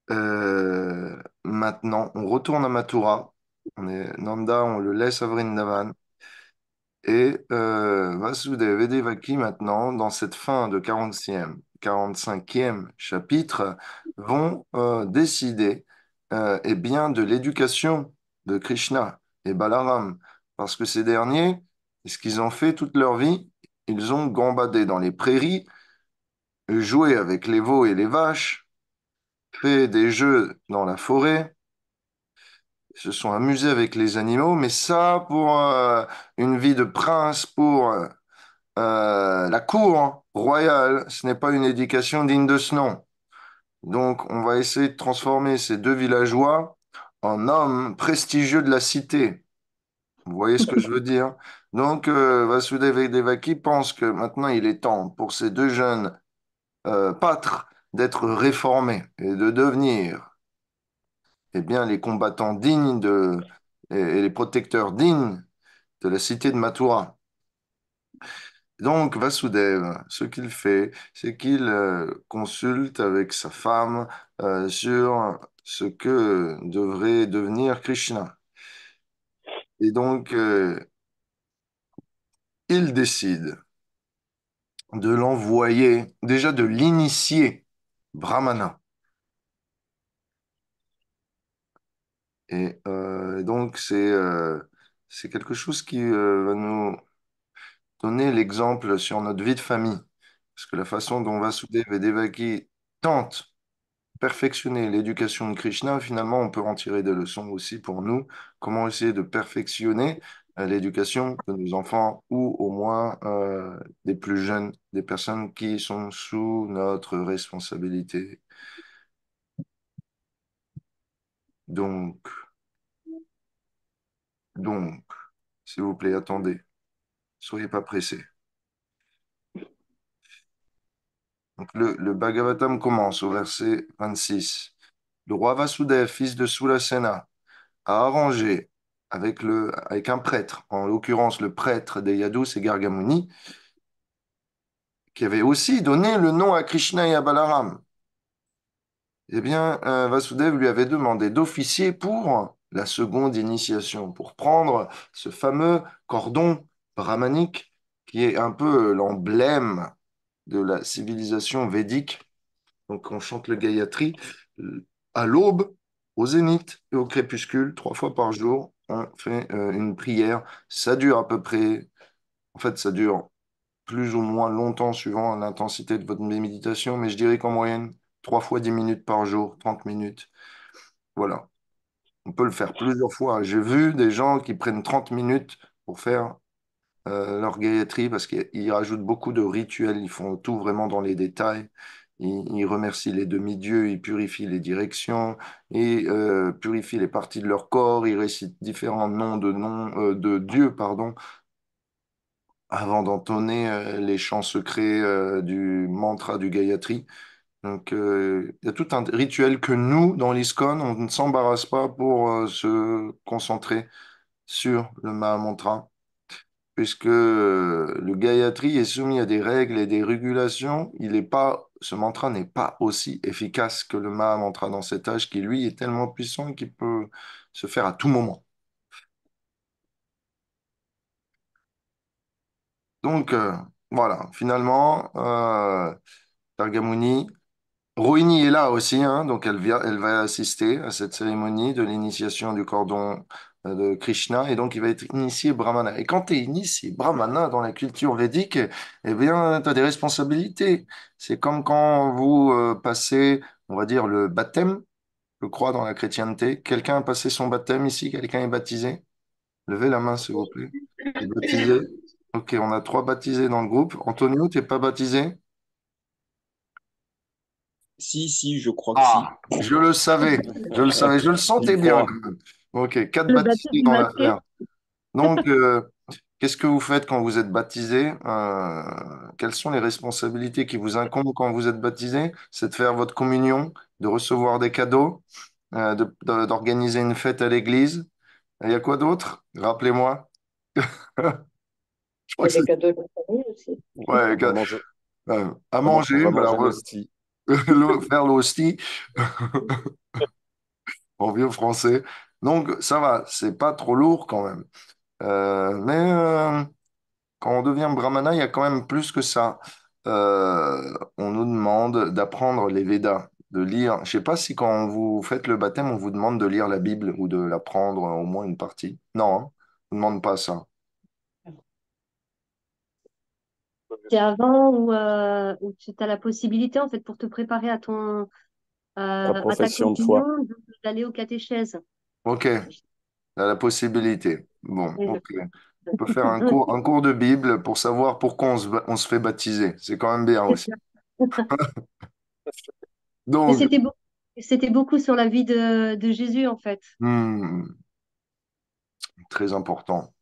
Maintenant, on retourne à Mathura. Nanda, on le laisse à Vrindavan. Et Vasudev et Devaki, maintenant, dans cette fin de 45e chapitre, vont décider eh bien, de l'éducation de Krishna et Balaram. Parce que ces derniers, ce qu'ils ont fait toute leur vie, ils ont gambadé dans les prairies, joué avec les veaux et les vaches, fait des jeux dans la forêt, se sont amusés avec les animaux, mais ça, pour une vie de prince, pour la cour royale, ce n'est pas une éducation digne de ce nom. Donc, on va essayer de transformer ces deux villageois en hommes prestigieux de la cité. Vous voyez ce que je veux dire? Donc, Vasudev et Devaki pensent que maintenant, il est temps pour ces deux jeunes pâtres d'être réformés et de devenir eh bien, les combattants dignes et les protecteurs dignes de la cité de Mathura. Donc, Vasudev, ce qu'il fait, c'est qu'il consulte avec sa femme sur ce que devrait devenir Krishna. Et donc, il décide de l'envoyer, déjà de l'initier Brahmana. Et donc, c'est quelque chose qui va nous donner l'exemple sur notre vie de famille. Parce que la façon dont Vasudev et Devaki tentent perfectionner l'éducation de Krishna, finalement, on peut en tirer des leçons aussi pour nous. Comment essayer de perfectionner l'éducation de nos enfants ou au moins des plus jeunes, des personnes qui sont sous notre responsabilité. Donc, donc, s'il vous plaît, attendez. Soyez pas pressés. Donc, le Bhagavatam commence au verset 26. Le roi Vasudev, fils de Sulasena, a arrangé avec un prêtre, en l'occurrence le prêtre des Yadus et Gargamuni, qui avait aussi donné le nom à Krishna et à Balaram. Eh bien, Vasudev lui avait demandé d'officier pour la seconde initiation, pour prendre ce fameux cordon brahmanique qui est un peu l'emblème de la civilisation védique. Donc, on chante le Gayatri à l'aube, au zénith et au crépuscule, 3 fois par jour. On fait une prière. Ça dure à peu près, en fait, ça dure plus ou moins longtemps suivant l'intensité de votre méditation, mais je dirais qu'en moyenne, 3 fois 10 minutes par jour, 30 minutes. Voilà. On peut le faire plusieurs fois. J'ai vu des gens qui prennent 30 minutes pour faire leur Gayatri parce qu'ils rajoutent beaucoup de rituels. Ils font tout vraiment dans les détails. Ils remercient les demi-dieux, ils purifient les directions, ils purifient les parties de leur corps, ils récitent différents noms de dieux, pardon, avant d'entonner les chants secrets du mantra du Gayatri. Donc, il y a tout un rituel que nous, dans l'ISKCON, on ne s'embarrasse pas pour se concentrer sur le Mahamantra, puisque le Gayatri est soumis à des règles et des régulations. Ce mantra n'est pas aussi efficace que le Mahamantra dans cet âge qui, lui, est tellement puissant qu'il peut se faire à tout moment. Donc, voilà, finalement, Targamuni Rohini est là aussi, hein, donc elle va assister à cette cérémonie de l'initiation du cordon de Krishna, et donc il va être initié Brahmana. Et quand tu es initié Brahmana dans la culture védique, eh bien, tu as des responsabilités. C'est comme quand vous passez, on va dire, le baptême, je crois, dans la chrétienté. Quelqu'un a passé son baptême ici? Quelqu'un est baptisé? Levez la main, s'il vous plaît. T'es baptisé? Ok, on a 3 baptisés dans le groupe. Antonio, t'es pas baptisé? Si, si, je crois que si. Ah, je le savais, je le Une sentais bien quand fois. même. Ok, 4 baptisés Le dans baptême masqué? l'affaire. Donc, qu'est-ce que vous faites quand vous êtes baptisé? Quelles sont les responsabilités qui vous incombent quand vous êtes baptisé? C'est de faire votre communion, de recevoir des cadeaux, d'organiser une fête à l'église. Il y a quoi d'autre? Rappelez-moi. Je crois Il y que a des c'est cadeaux de la famille aussi. ouais, On va manger, à on manger. va Voilà, manger l'hostie. faire l'hostie en vieux français. Donc ça va, c'est pas trop lourd quand même. Mais quand on devient brahmana, il y a quand même plus que ça. On nous demande d'apprendre les Védas, de lire. Je sais pas si quand vous faites le baptême, on vous demande de lire la Bible ou de l'apprendre au moins une partie. Non, hein, on ne demande pas ça. C'est avant où tu as la possibilité, en fait, pour te préparer La à ta profession de communion, foi. d'aller au catéchèse. Ok, il y a la possibilité. Bon, ok. Exactement. On peut faire un cours de Bible pour savoir pourquoi on se fait baptiser. C'est quand même bien C'est aussi. ça. Mais Donc, c'était beaucoup sur la vie de Jésus, en fait. très important.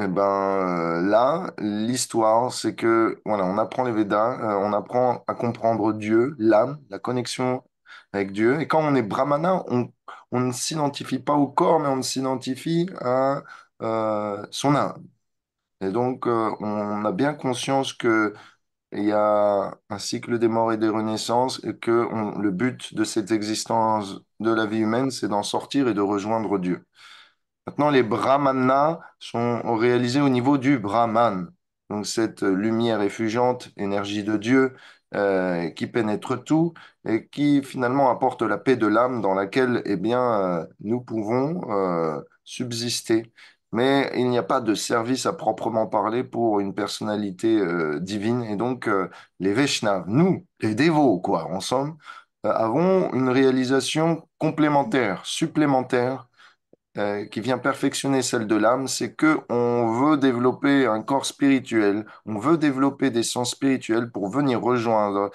Eh ben, là, l'histoire, c'est que voilà, on apprend les Védas, on apprend à comprendre Dieu, l'âme, la connexion avec Dieu. Et quand on est brahmana, on ne s'identifie pas au corps, mais on s'identifie à son âme. Et donc, on a bien conscience que il y a un cycle des morts et des renaissances et que le but de cette existence de la vie humaine, c'est d'en sortir et de rejoindre Dieu. Maintenant, les brahmanas sont réalisés au niveau du brahman. Donc, cette lumière effulgente, énergie de Dieu, qui pénètre tout et qui finalement apporte la paix de l'âme dans laquelle, eh bien, nous pouvons subsister. Mais il n'y a pas de service à proprement parler pour une personnalité divine. Et donc, les Vaishnavas, nous, les dévots, quoi, en somme, avons une réalisation complémentaire, supplémentaire qui vient perfectionner celle de l'âme, c'est que on veut développer un corps spirituel, on veut développer des sens spirituels pour venir rejoindre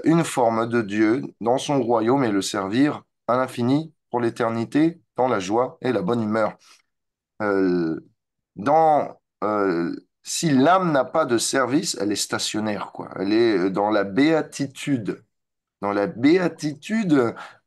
une forme de Dieu dans son royaume et le servir à l'infini pour l'éternité dans la joie et la bonne humeur. Euh, dans Si l'âme n'a pas de service, elle est stationnaire, quoi. Elle est dans la béatitude,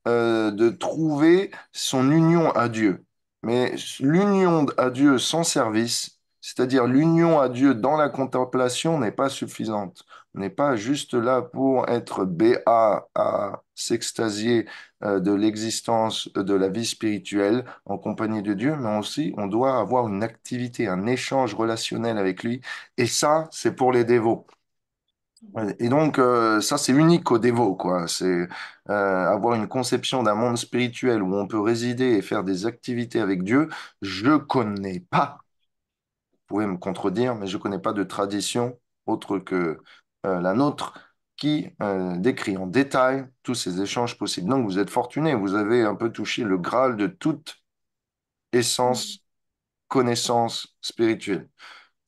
de trouver son union à Dieu. Mais l'union à Dieu sans service, c'est-à-dire l'union à Dieu dans la contemplation, n'est pas suffisante. On n'est pas juste là pour être béat à s'extasier de l'existence de la vie spirituelle en compagnie de Dieu, mais aussi on doit avoir une activité, un échange relationnel avec lui. Et ça, c'est pour les dévots. Ouais, et donc, ça, c'est unique aux dévots, quoi. C'est avoir une conception d'un monde spirituel où on peut résider et faire des activités avec Dieu. Je connais pas, vous pouvez me contredire, mais je connais pas de tradition autre que la nôtre qui décrit en détail tous ces échanges possibles. Donc, vous êtes fortunés, vous avez un peu touché le Graal de toute essence, connaissance spirituelle.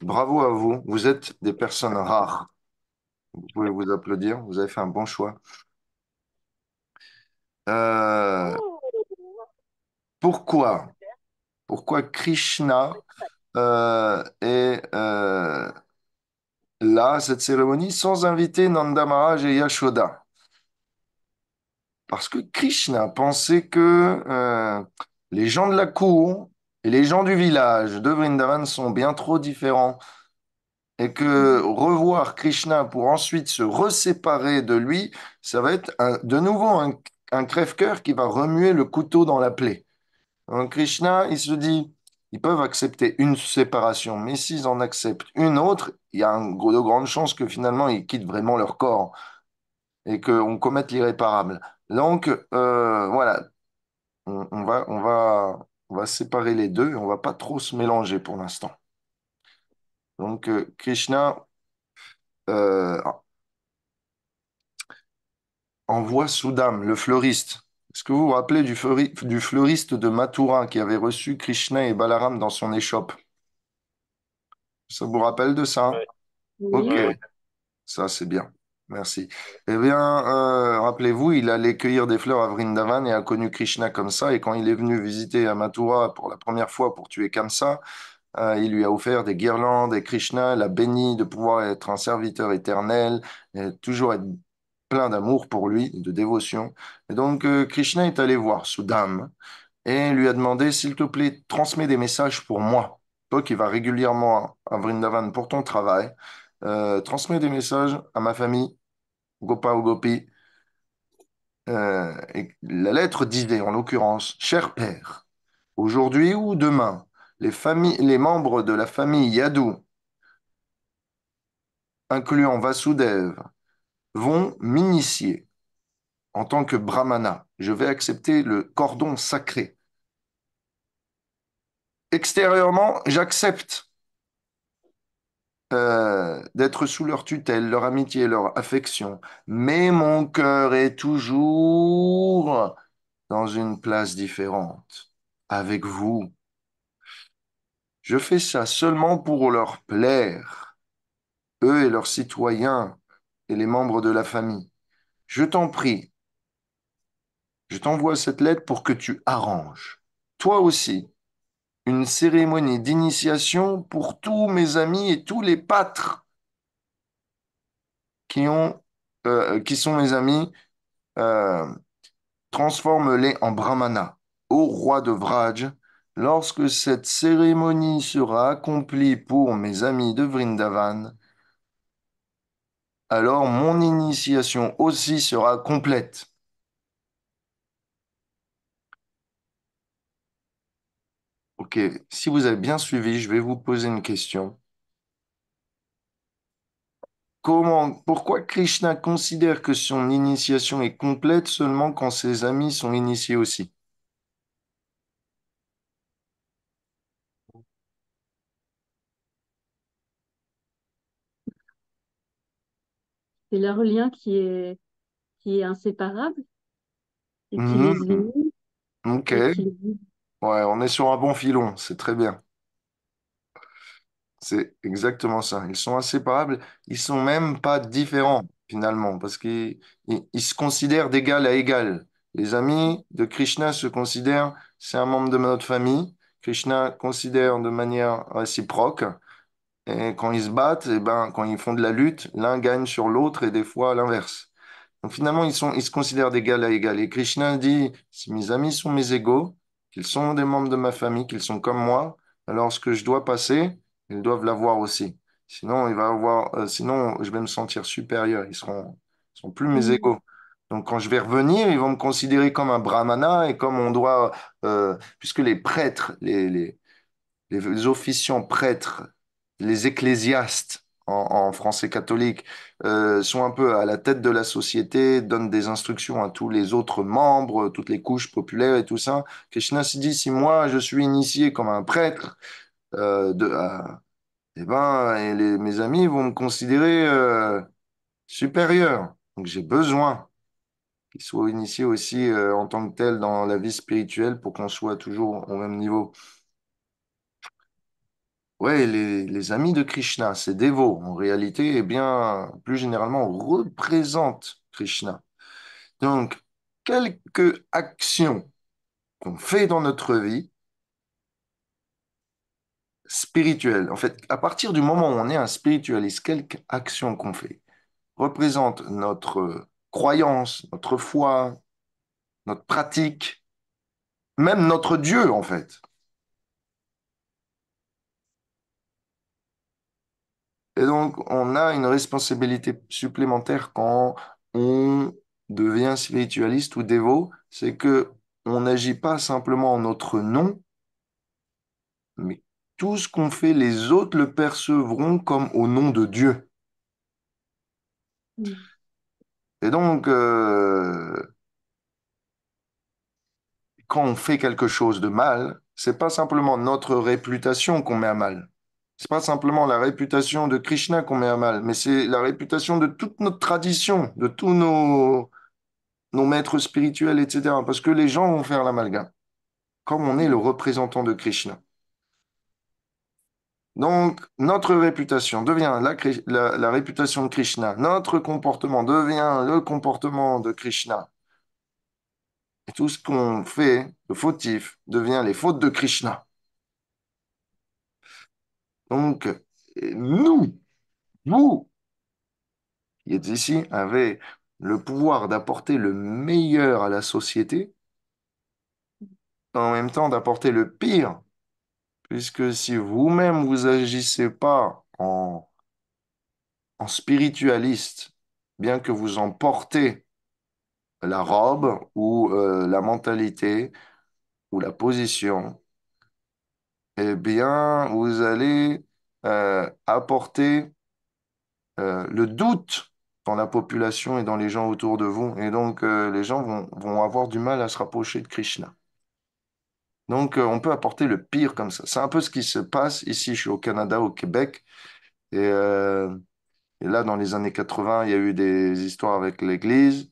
Bravo à vous, vous êtes des personnes rares. Vous pouvez vous applaudir, vous avez fait un bon choix. Euh, pourquoi? Pourquoi Krishna est là à cette cérémonie sans inviter Nanda Maharaj et Yashoda? Parce que Krishna pensait que les gens de la cour et les gens du village de Vrindavan sont bien trop différents et que revoir Krishna pour ensuite se reséparer de lui, ça va être de nouveau un crève-cœur qui va remuer le couteau dans la plaie. Donc Krishna, il se dit, ils peuvent accepter une séparation, mais s'ils en acceptent une autre, il y a de grandes chances que finalement ils quittent vraiment leur corps et qu'on commette l'irréparable. Donc voilà, on va séparer les deux et on va pas trop se mélanger pour l'instant. Donc Krishna euh, envoie Sudam, le fleuriste. Est-ce que vous vous rappelez du fleuriste de Mathura qui avait reçu Krishna et Balaram dans son échoppe? Ça vous rappelle de ça? Ouais. Ok. Oui. Ouais, ouais. Ça, c'est bien. Merci. Eh bien, rappelez-vous, il allait cueillir des fleurs à Vrindavan et a connu Krishna comme ça. Et quand il est venu visiter à Mathura pour la première fois pour tuer Kamsa, il lui a offert des guirlandes et Krishna l'a béni de pouvoir être un serviteur éternel et toujours être plein d'amour pour lui, de dévotion. Et donc, Krishna est allé voir Sudam et lui a demandé, s'il te plaît, transmets des messages pour moi. Toi qui vas régulièrement à Vrindavan pour ton travail, transmets des messages à ma famille Gopa ou Gopi. Et la lettre disait, en l'occurrence, Cher père, aujourd'hui ou demain, les membres de la famille Yadou, incluant Vasudev, vont m'initier en tant que brahmana. Je vais accepter le cordon sacré. Extérieurement, j'accepte d'être sous leur tutelle, leur amitié, leur affection, mais mon cœur est toujours dans une place différente, avec vous. Je fais ça seulement pour leur plaire, eux et leurs citoyens et les membres de la famille. Je t'en prie, je t'envoie cette lettre pour que tu arranges, toi aussi, une cérémonie d'initiation pour tous mes amis et tous les pâtres qui ont, qui sont mes amis. euh, Transforme-les en brahmana. Ô roi de Vraj, lorsque cette cérémonie sera accomplie pour mes amis de Vrindavan, alors mon initiation aussi sera complète. Ok, si vous avez bien suivi, je vais vous poser une question. Pourquoi Krishna considère que son initiation est complète seulement quand ses amis sont initiés aussi? C'est leur lien qui est inséparable et qui les Mhm. unit Ok, et qui les unit. ouais, on est sur un bon filon, c'est très bien. C'est exactement ça. Ils sont inséparables. Ils sont même pas différents finalement parce qu'ils se considèrent d'égal à égal. Les amis de Krishna se considèrent, c'est un membre de notre famille. Krishna considère de manière réciproque. Et quand ils se battent, et ben, quand ils font de la lutte, l'un gagne sur l'autre et des fois à l'inverse. Donc finalement, ils se considèrent d'égal à égal. Et Krishna dit, si mes amis sont mes égaux, qu'ils sont des membres de ma famille, qu'ils sont comme moi, alors ce que je dois passer, ils doivent l'avoir aussi. Sinon, sinon, je vais me sentir supérieur. Ils seront plus mes Mm. égaux. Donc quand je vais revenir, ils vont me considérer comme un brahmana et comme on doit, puisque les prêtres, les officiants prêtres, les ecclésiastes en français catholique, sont un peu à la tête de la société, donnent des instructions à tous les autres membres, toutes les couches populaires et tout ça. Krishna se dit, si moi je suis initié comme un prêtre, eh ben, mes amis vont me considérer supérieur. Donc j'ai besoin qu'ils soient initiés aussi en tant que tels dans la vie spirituelle pour qu'on soit toujours au même niveau. Ouais, les amis de Krishna, ces dévots, en réalité, eh bien, plus généralement, représentent Krishna. Donc, quelques actions qu'on fait dans notre vie spirituelle, en fait, à partir du moment où on est un spiritualiste, quelques actions qu'on fait représentent notre croyance, notre foi, notre pratique, même notre Dieu, en fait. Et donc, on a une responsabilité supplémentaire quand on devient spiritualiste ou dévot, c'est que on n'agit pas simplement en notre nom, mais tout ce qu'on fait, les autres le percevront comme au nom de Dieu. Mm. Et donc, quand on fait quelque chose de mal, c'est pas simplement notre réputation qu'on met à mal. C'est pas simplement la réputation de Krishna qu'on met à mal, mais c'est la réputation de toute notre tradition, de tous nos maîtres spirituels, etc. Parce que les gens vont faire l'amalgame, comme on est le représentant de Krishna. Donc, notre réputation devient la réputation de Krishna. Notre comportement devient le comportement de Krishna. Et tout ce qu'on fait de fautif devient les fautes de Krishna. Donc, nous, vous qui êtes ici, avez le pouvoir d'apporter le meilleur à la société, en même temps d'apporter le pire. Puisque si vous-même vous agissez pas en spiritualiste, bien que vous en portez la robe ou la mentalité ou la position, eh bien, vous allez apporter le doute dans la population et dans les gens autour de vous. Et donc, les gens vont avoir du mal à se rapprocher de Krishna. Donc, on peut apporter le pire comme ça. C'est un peu ce qui se passe ici. Je suis au Canada, au Québec. Et là, dans les années 80, il y a eu des histoires avec l'Église.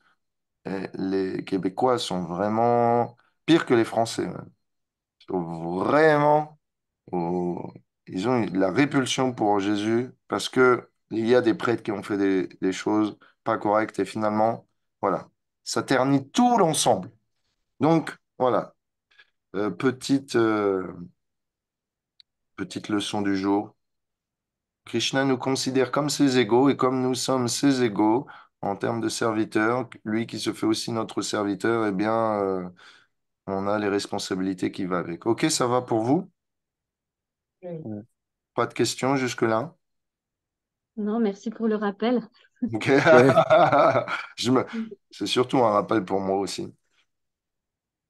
Et les Québécois sont vraiment pires que les Français, même. Ils sont vraiment au- ils ont la répulsion pour Jésus parce que il y a des prêtres qui ont fait des choses pas correctes et finalement, voilà, ça ternit tout l'ensemble. Donc, voilà, petite leçon du jour. Krishna nous considère comme ses égaux et comme nous sommes ses égaux en termes de serviteurs, lui qui se fait aussi notre serviteur, eh bien, on a les responsabilités qui vont avec. Ok, ça va pour vous? Oui. Pas de questions jusque-là? Non, merci pour le rappel. Ok. Ouais. Je me... C'est surtout un rappel pour moi aussi.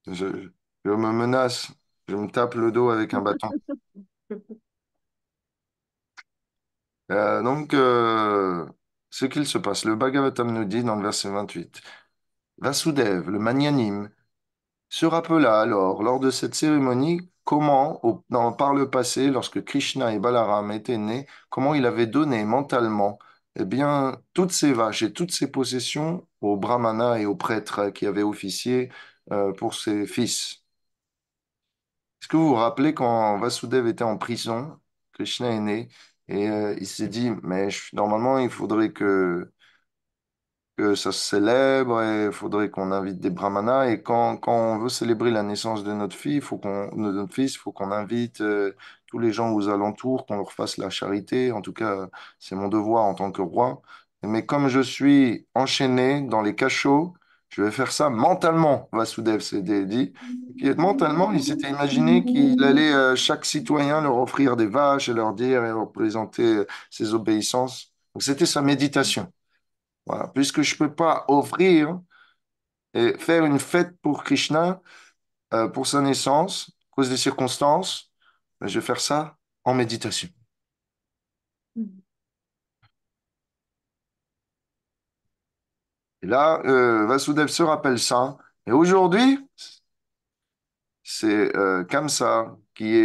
Je, je me menace, je me tape le dos avec un bâton. Donc, ce qu'il se passe, le Bhagavatam nous dit dans le verset 28, Vasudev, le magnanime, se rappela alors, lors de cette cérémonie, comment, par le passé, lorsque Krishna et Balaram étaient nés, comment il avait donné mentalement, eh bien, toutes ses vaches et toutes ses possessions aux brahmanas et aux prêtres qui avaient officié pour ses fils. Est-ce que vous vous rappelez quand Vasudev était en prison, Krishna est né, et il s'est dit, mais normalement, il faudrait que ça se célèbre et il faudrait qu'on invite des brahmanas. Et quand on veut célébrer la naissance de notre fille, de notre fils, il faut qu'on invite tous les gens aux alentours, qu'on leur fasse la charité. En tout cas, c'est mon devoir en tant que roi. Mais comme je suis enchaîné dans les cachots, je vais faire ça mentalement, Vasudev s'est dit. Mentalement, il s'était imaginé qu'il allait, chaque citoyen, leur offrir des vaches et leur dire et leur présenter ses obéissances. Donc, c'était sa méditation. Voilà. Puisque je ne peux pas offrir et faire une fête pour Krishna, pour sa naissance, à cause des circonstances, ben, je vais faire ça en méditation. Et là, Vasudev se rappelle ça. Et aujourd'hui, c'est Kamsa qui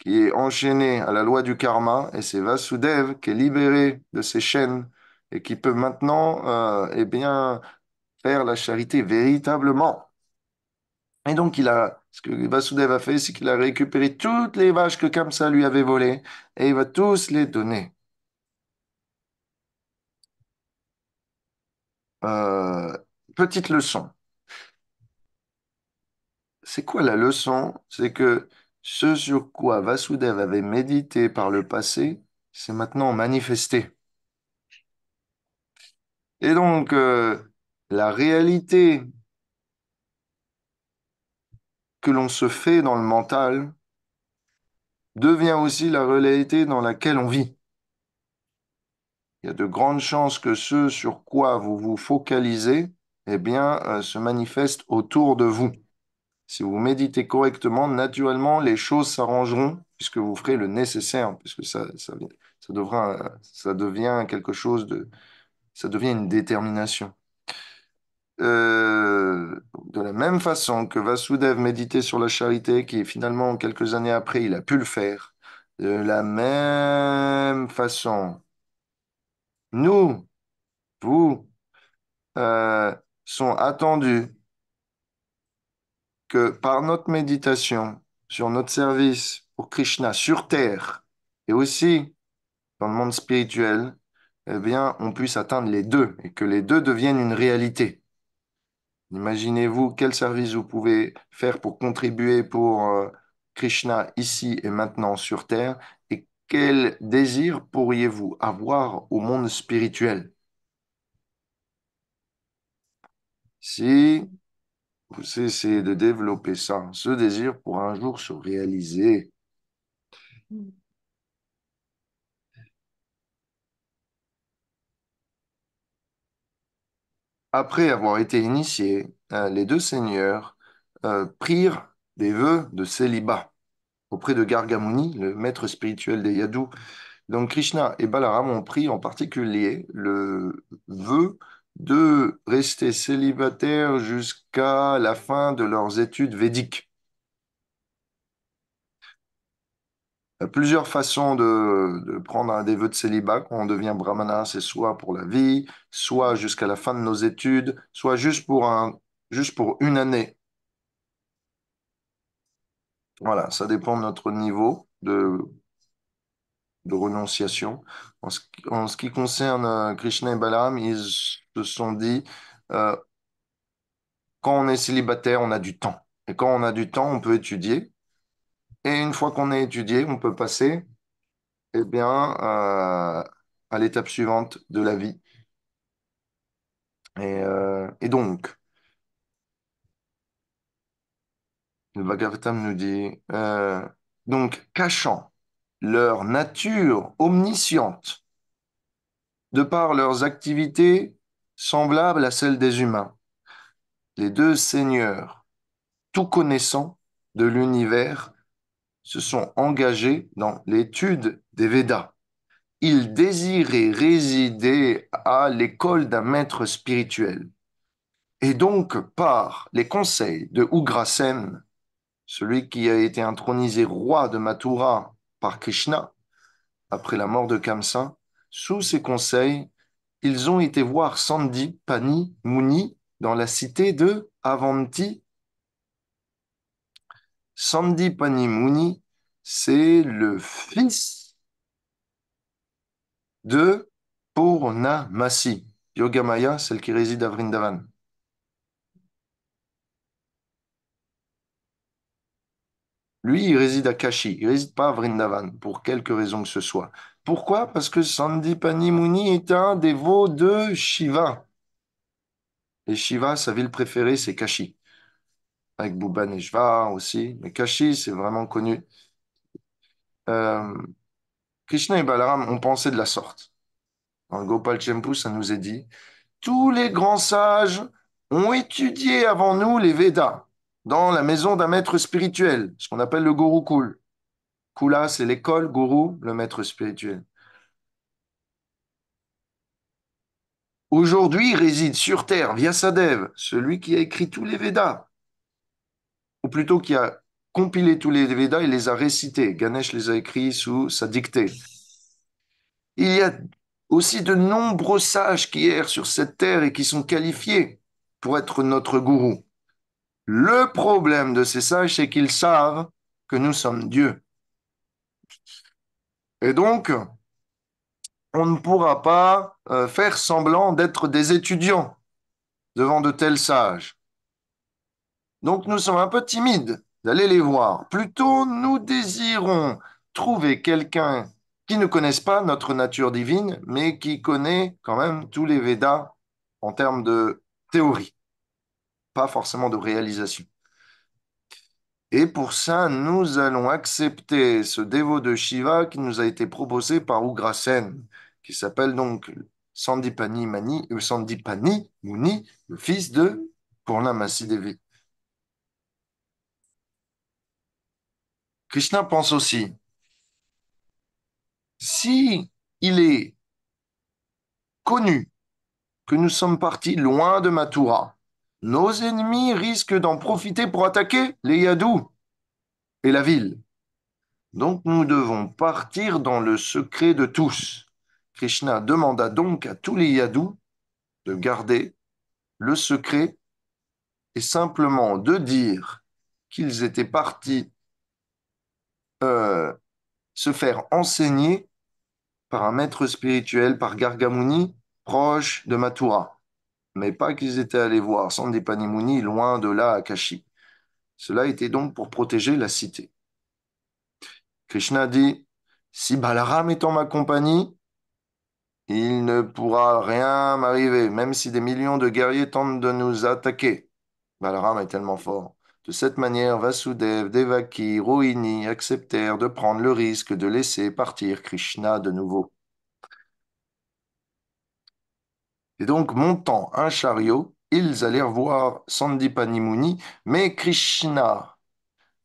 est enchaîné à la loi du karma, et c'est Vasudev qui est libéré de ses chaînes et qui peut maintenant eh bien, faire la charité véritablement. Et donc, ce que Vasudev a fait, c'est qu'il a récupéré toutes les vaches que Kamsa lui avait volées et il va tous les donner. Euh, Petite leçon. C'est quoi la leçon? C'est que ce sur quoi Vasudev avait médité par le passé, c'est maintenant manifesté. Et donc, la réalité que l'on se fait dans le mental devient aussi la réalité dans laquelle on vit. Il y a de grandes chances que ce sur quoi vous vous focalisez, eh bien, se manifeste autour de vous. Si vous méditez correctement, naturellement, les choses s'arrangeront puisque vous ferez le nécessaire, puisque ça devient quelque chose ça devient une détermination. De la même façon que Vasudev méditait sur la charité, qui finalement, quelques années après, il a pu le faire, de la même façon, nous, vous, euh, sont attendus que par notre méditation sur notre service pour Krishna sur terre et aussi dans le monde spirituel, eh bien, on puisse atteindre les deux et que les deux deviennent une réalité. Imaginez-vous quel service vous pouvez faire pour contribuer pour Krishna ici et maintenant sur terre et quel désir pourriez-vous avoir au monde spirituel si vous essayez de développer ça, ce désir pour un jour se réaliser. Après avoir été initiés, les deux seigneurs prirent des vœux de célibat auprès de Gargamuni, le maître spirituel des Yadus. Donc Krishna et Balaram ont pris en particulier le vœu de rester célibataires jusqu'à la fin de leurs études védiques. Il y a plusieurs façons de prendre des vœux de célibat. Quand on devient brahmana, c'est soit pour la vie, soit jusqu'à la fin de nos études, soit juste pour une année. Voilà, ça dépend de notre niveau de renonciation. En ce qui concerne Krishna et Balaram, ils se sont dit, euh, quand on est célibataire, on a du temps. Et quand on a du temps, on peut étudier. Et une fois qu'on est étudié, on peut passer, eh bien, à l'étape suivante de la vie. Et donc, le Bhagavatam nous dit, donc, cachant leur nature omnisciente, de par leurs activités semblables à celles des humains, les deux seigneurs, tout connaissants de l'univers, se sont engagés dans l'étude des Védas. Ils désiraient résider à l'école d'un maître spirituel. Et donc, par les conseils de Ugrasen, celui qui a été intronisé roi de Mathura par Krishna après la mort de Kamsa, sous ses conseils, ils ont été voir Sandipani Muni dans la cité de Avanti. Sandipani Muni, c'est le fils de Purnamasi, Yogamaya, celle qui réside à Vrindavan. Lui, il réside à Kashi, il réside pas à Vrindavan, pour quelque raison que ce soit. Pourquoi? Parce que Sandipani Muni est un dévot de Shiva. Et Shiva, sa ville préférée, c'est Kashi, avec Bhubaneswar aussi. Mais Kashi, c'est vraiment connu. Euh, Krishna et Balaram ont pensé de la sorte. Dans le Gopal Chempu, ça nous est dit, tous les grands sages ont étudié avant nous les Védas dans la maison d'un maître spirituel, ce qu'on appelle le Gurukul. Kula, c'est l'école, Guru, le maître spirituel. Aujourd'hui réside sur Terre Vyasadeva, celui qui a écrit tous les Védas, ou plutôt qui a compilé tous les Védas et les a récités. Ganesh les a écrits sous sa dictée. Il y a aussi de nombreux sages qui errent sur cette terre et qui sont qualifiés pour être notre gourou. Le problème de ces sages, c'est qu'ils savent que nous sommes Dieu. Et donc, on ne pourra pas faire semblant d'être des étudiants devant de tels sages. Donc, nous sommes un peu timides d'aller les voir. Plutôt, nous désirons trouver quelqu'un qui ne connaisse pas notre nature divine, mais qui connaît quand même tous les Védas en termes de théorie, pas forcément de réalisation. Et pour ça, nous allons accepter ce dévot de Shiva qui nous a été proposé par Ugrasen, qui s'appelle donc Sandipani Muni, le fils de Purnamasi Devi. Krishna pense aussi, si il est connu que nous sommes partis loin de Mathura, nos ennemis risquent d'en profiter pour attaquer les Yadus et la ville. Donc nous devons partir dans le secret de tous. Krishna demanda donc à tous les Yadus de garder le secret et simplement de dire qu'ils étaient partis euh, se faire enseigner par un maître spirituel, par Gargamuni, proche de Mathura, mais pas qu'ils étaient allés voir Sandipani Muni loin de là à Kashi. Cela était donc pour protéger la cité. Krishna dit, si Balaram est en ma compagnie, il ne pourra rien m'arriver, même si des millions de guerriers tentent de nous attaquer. Balaram est tellement fort. De cette manière, Vasudev, Devaki, Rohini acceptèrent de prendre le risque de laisser partir Krishna de nouveau. Et donc, montant un chariot, ils allèrent voir Sandipani Muni, mais Krishna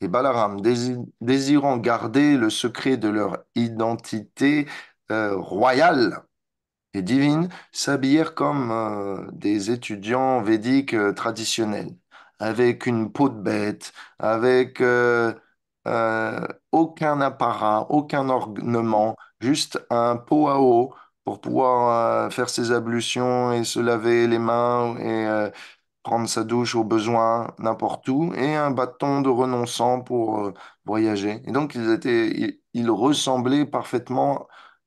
et Balaram, désirant garder le secret de leur identité royale et divines, s'habillèrent comme des étudiants védiques traditionnels, avec une peau de bête, avec aucun apparat, aucun ornement, juste un pot à eau pour pouvoir faire ses ablutions et se laver les mains et prendre sa douche au besoin n'importe où, et un bâton de renonçant pour voyager. Et donc, ils ressemblaient parfaitement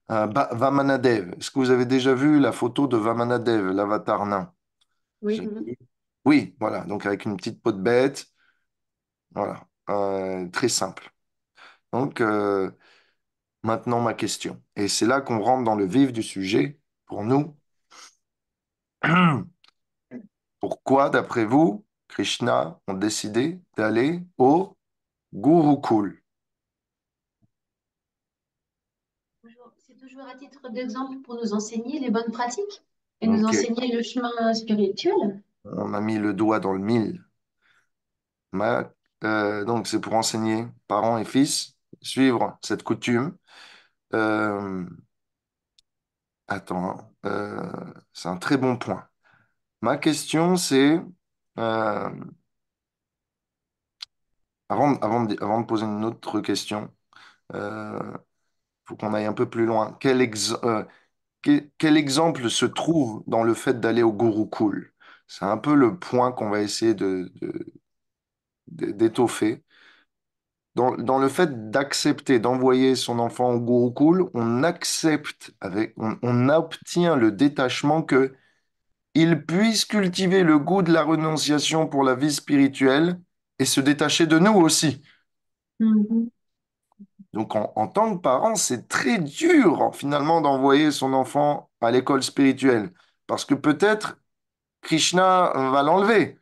Vamanadev. Est-ce que vous avez déjà vu la photo de Vamanadev, l'avatar nain? Oui. J'ai- Oui, voilà. Donc avec une petite peau de bête, voilà. Très simple. Donc maintenant ma question. Et c'est là qu'on rentre dans le vif du sujet pour nous. Pourquoi, d'après vous, Krishna ont décidé d'aller au Gurukul? C'est toujours à titre d'exemple pour nous enseigner les bonnes pratiques et nous Ok, enseigner le chemin spirituel. on a mis le doigt dans le mille. Ma- donc c'est pour enseigner parents et fils, suivre cette coutume. Euh, Attends, hein. C'est un très bon point. Ma question, c'est, euh, avant de poser une autre question, faut qu'on aille un peu plus loin. Quel exemple se trouve dans le fait d'aller au Gurukul? C'est un peu le point qu'on va essayer d'étoffer. Dans le fait d'accepter d'envoyer son enfant au Gurukul, on accepte on obtient le détachement que il puisse cultiver le goût de la renonciation pour la vie spirituelle et se détacher de nous aussi. Mhm. Donc, en tant que parent, c'est très dur, finalement, d'envoyer son enfant à l'école spirituelle. Parce que peut-être Krishna va l'enlever.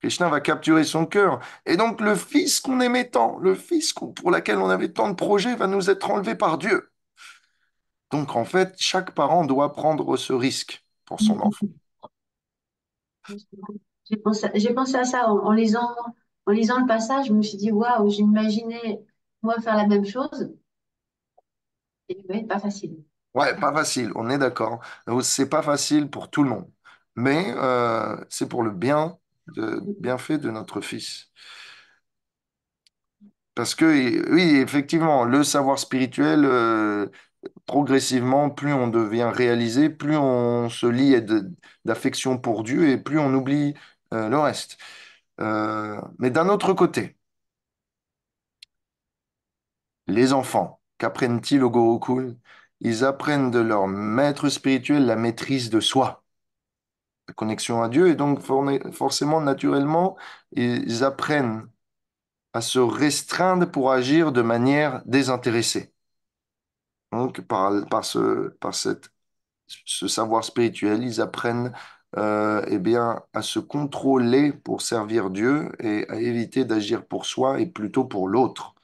Krishna va capturer son cœur. Et donc, le fils qu'on aimait tant, le fils pour lequel on avait tant de projets, va nous être enlevé par Dieu. Donc, en fait, chaque parent doit prendre ce risque pour son enfant. J'ai pensé à ça en lisant le passage. Je me suis dit, waouh, j'imaginais moi faire la même chose. Et ouais, pas facile. Ouais, pas facile, on est d'accord. Donc, c'est pas facile pour tout le monde, mais c'est pour le bienfait de notre fils. Parce que oui, effectivement, le savoir spirituel, progressivement, plus on devient réalisé, plus on se lie d'affection pour Dieu et plus on oublie le reste. Mais d'un autre côté, les enfants, qu'apprennent-ils au Gurukul? Ils apprennent de leur maître spirituel la maîtrise de soi, la connexion à Dieu, et donc forcément, naturellement, ils apprennent à se restreindre pour agir de manière désintéressée. Donc, ce savoir spirituel, ils apprennent eh bien, à se contrôler pour servir Dieu et à éviter d'agir pour soi et plutôt pour l'autre.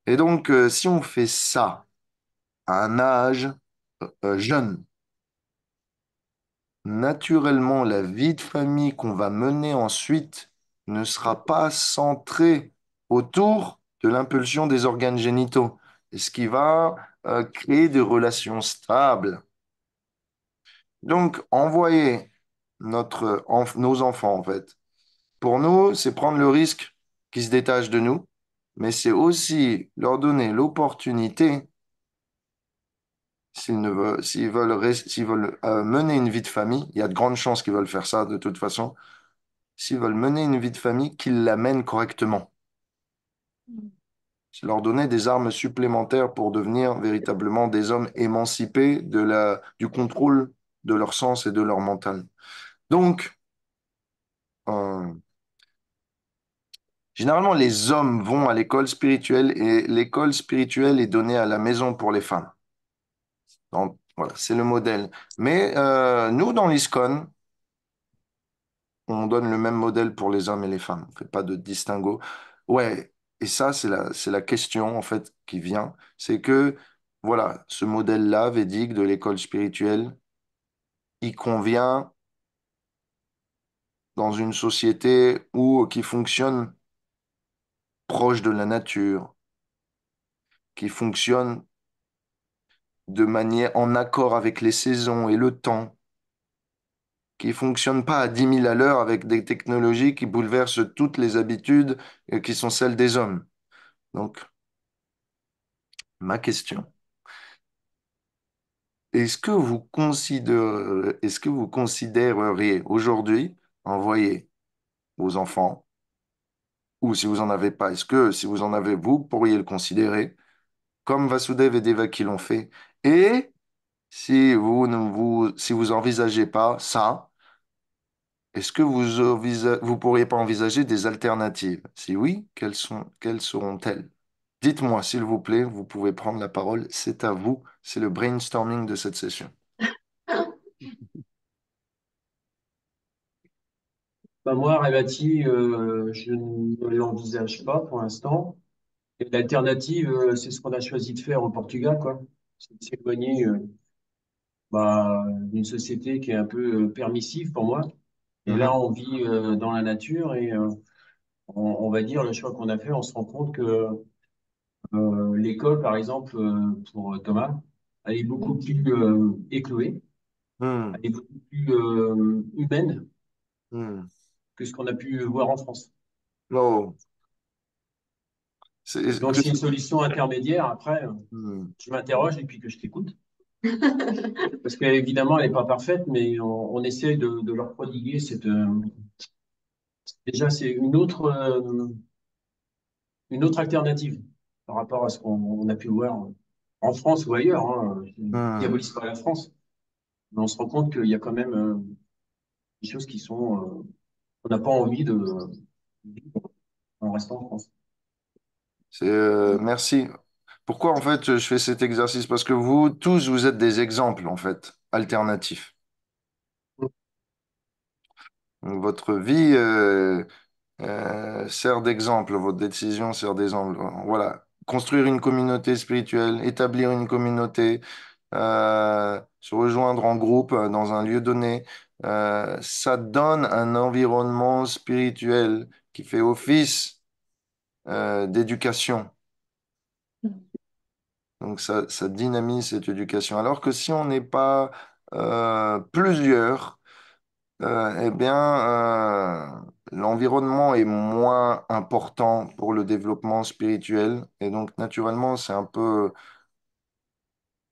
Et donc, si on fait ça à un âge jeune, naturellement, la vie de famille qu'on va mener ensuite ne sera pas centrée autour de l'impulsion des organes génitaux, et ce qui va créer des relations stables. Donc, envoyer nos enfants, en fait, pour nous, c'est prendre le risque qu'ils se détachent de nous, mais c'est aussi leur donner l'opportunité, s'ils veulent mener une vie de famille, il y a de grandes chances qu'ils veulent faire ça de toute façon, s'ils veulent mener une vie de famille, qu'ils la mènent correctement. C'est leur donner des armes supplémentaires pour devenir véritablement des hommes émancipés du contrôle de leur sens et de leur mental. Donc, euh, généralement, les hommes vont à l'école spirituelle et l'école spirituelle est donnée à la maison pour les femmes. Donc, voilà, c'est le modèle. Mais nous, dans l'ISCON, on donne le même modèle pour les hommes et les femmes. On ne fait pas de distinguo. Ouais, et ça, c'est la question, en fait, qui vient. C'est que, voilà, ce modèle-là, védique de l'école spirituelle, il convient dans une société qui fonctionne proche de la nature, qui fonctionne de manière en accord avec les saisons et le temps, qui fonctionne pas à 10 000 à l'heure avec des technologies qui bouleversent toutes les habitudes qui sont celles des hommes. Donc, ma question, est-ce que vous considéreriez aujourd'hui envoyer vos enfants, ou si vous en avez pas, est-ce que si vous en avez, vous pourriez le considérer comme Vasudev et Devaki l'ont fait? Et si vous envisagez pas ça, est-ce que vous pourriez pas envisager des alternatives? Si oui, quelles seront-elles? Dites-moi, s'il vous plaît, vous pouvez prendre la parole, c'est à vous, c'est le brainstorming de cette session. Bah moi, Revati, je ne l'envisage pas pour l'instant. Et l'alternative, c'est ce qu'on a choisi de faire au Portugal, quoi. C'est de s'éloigner d'une société qui est un peu permissive pour moi. Et là, Mhm. on vit dans la nature et on va dire le choix qu'on a fait, on se rend compte que l'école, par exemple, pour Thomas, elle est beaucoup plus écloée, elle Hmm. est beaucoup plus humaine Hmm. que ce qu'on a pu voir en France. Non, Donc, que c'est une ce- solution intermédiaire. Après, Hmm. tu m'interroges et puis que je t'écoute. Parce qu'évidemment, elle n'est pas parfaite, mais on essaie de leur prodiguer cette. Déjà, c'est une autre alternative par rapport à ce qu'on a pu voir en France ou ailleurs. Hein. Je ne Hmm. diabolise pas la France, mais on se rend compte qu'il y a quand même des choses qui sont. On n'a pas envie de vivre en restant en France. Merci. Pourquoi en fait je fais cet exercice? Parce que vous tous, vous êtes des exemples en fait, alternatifs. Donc, votre vie sert d'exemple, votre décision sert d'exemple. Voilà. Construire une communauté spirituelle, établir une communauté, se rejoindre en groupe dans un lieu donné, ça donne un environnement spirituel qui fait office d'éducation. Donc ça dynamise cette éducation. Alors que si on n'est pas plusieurs, eh bien, l'environnement est moins important pour le développement spirituel. Et donc, naturellement, c'est un peu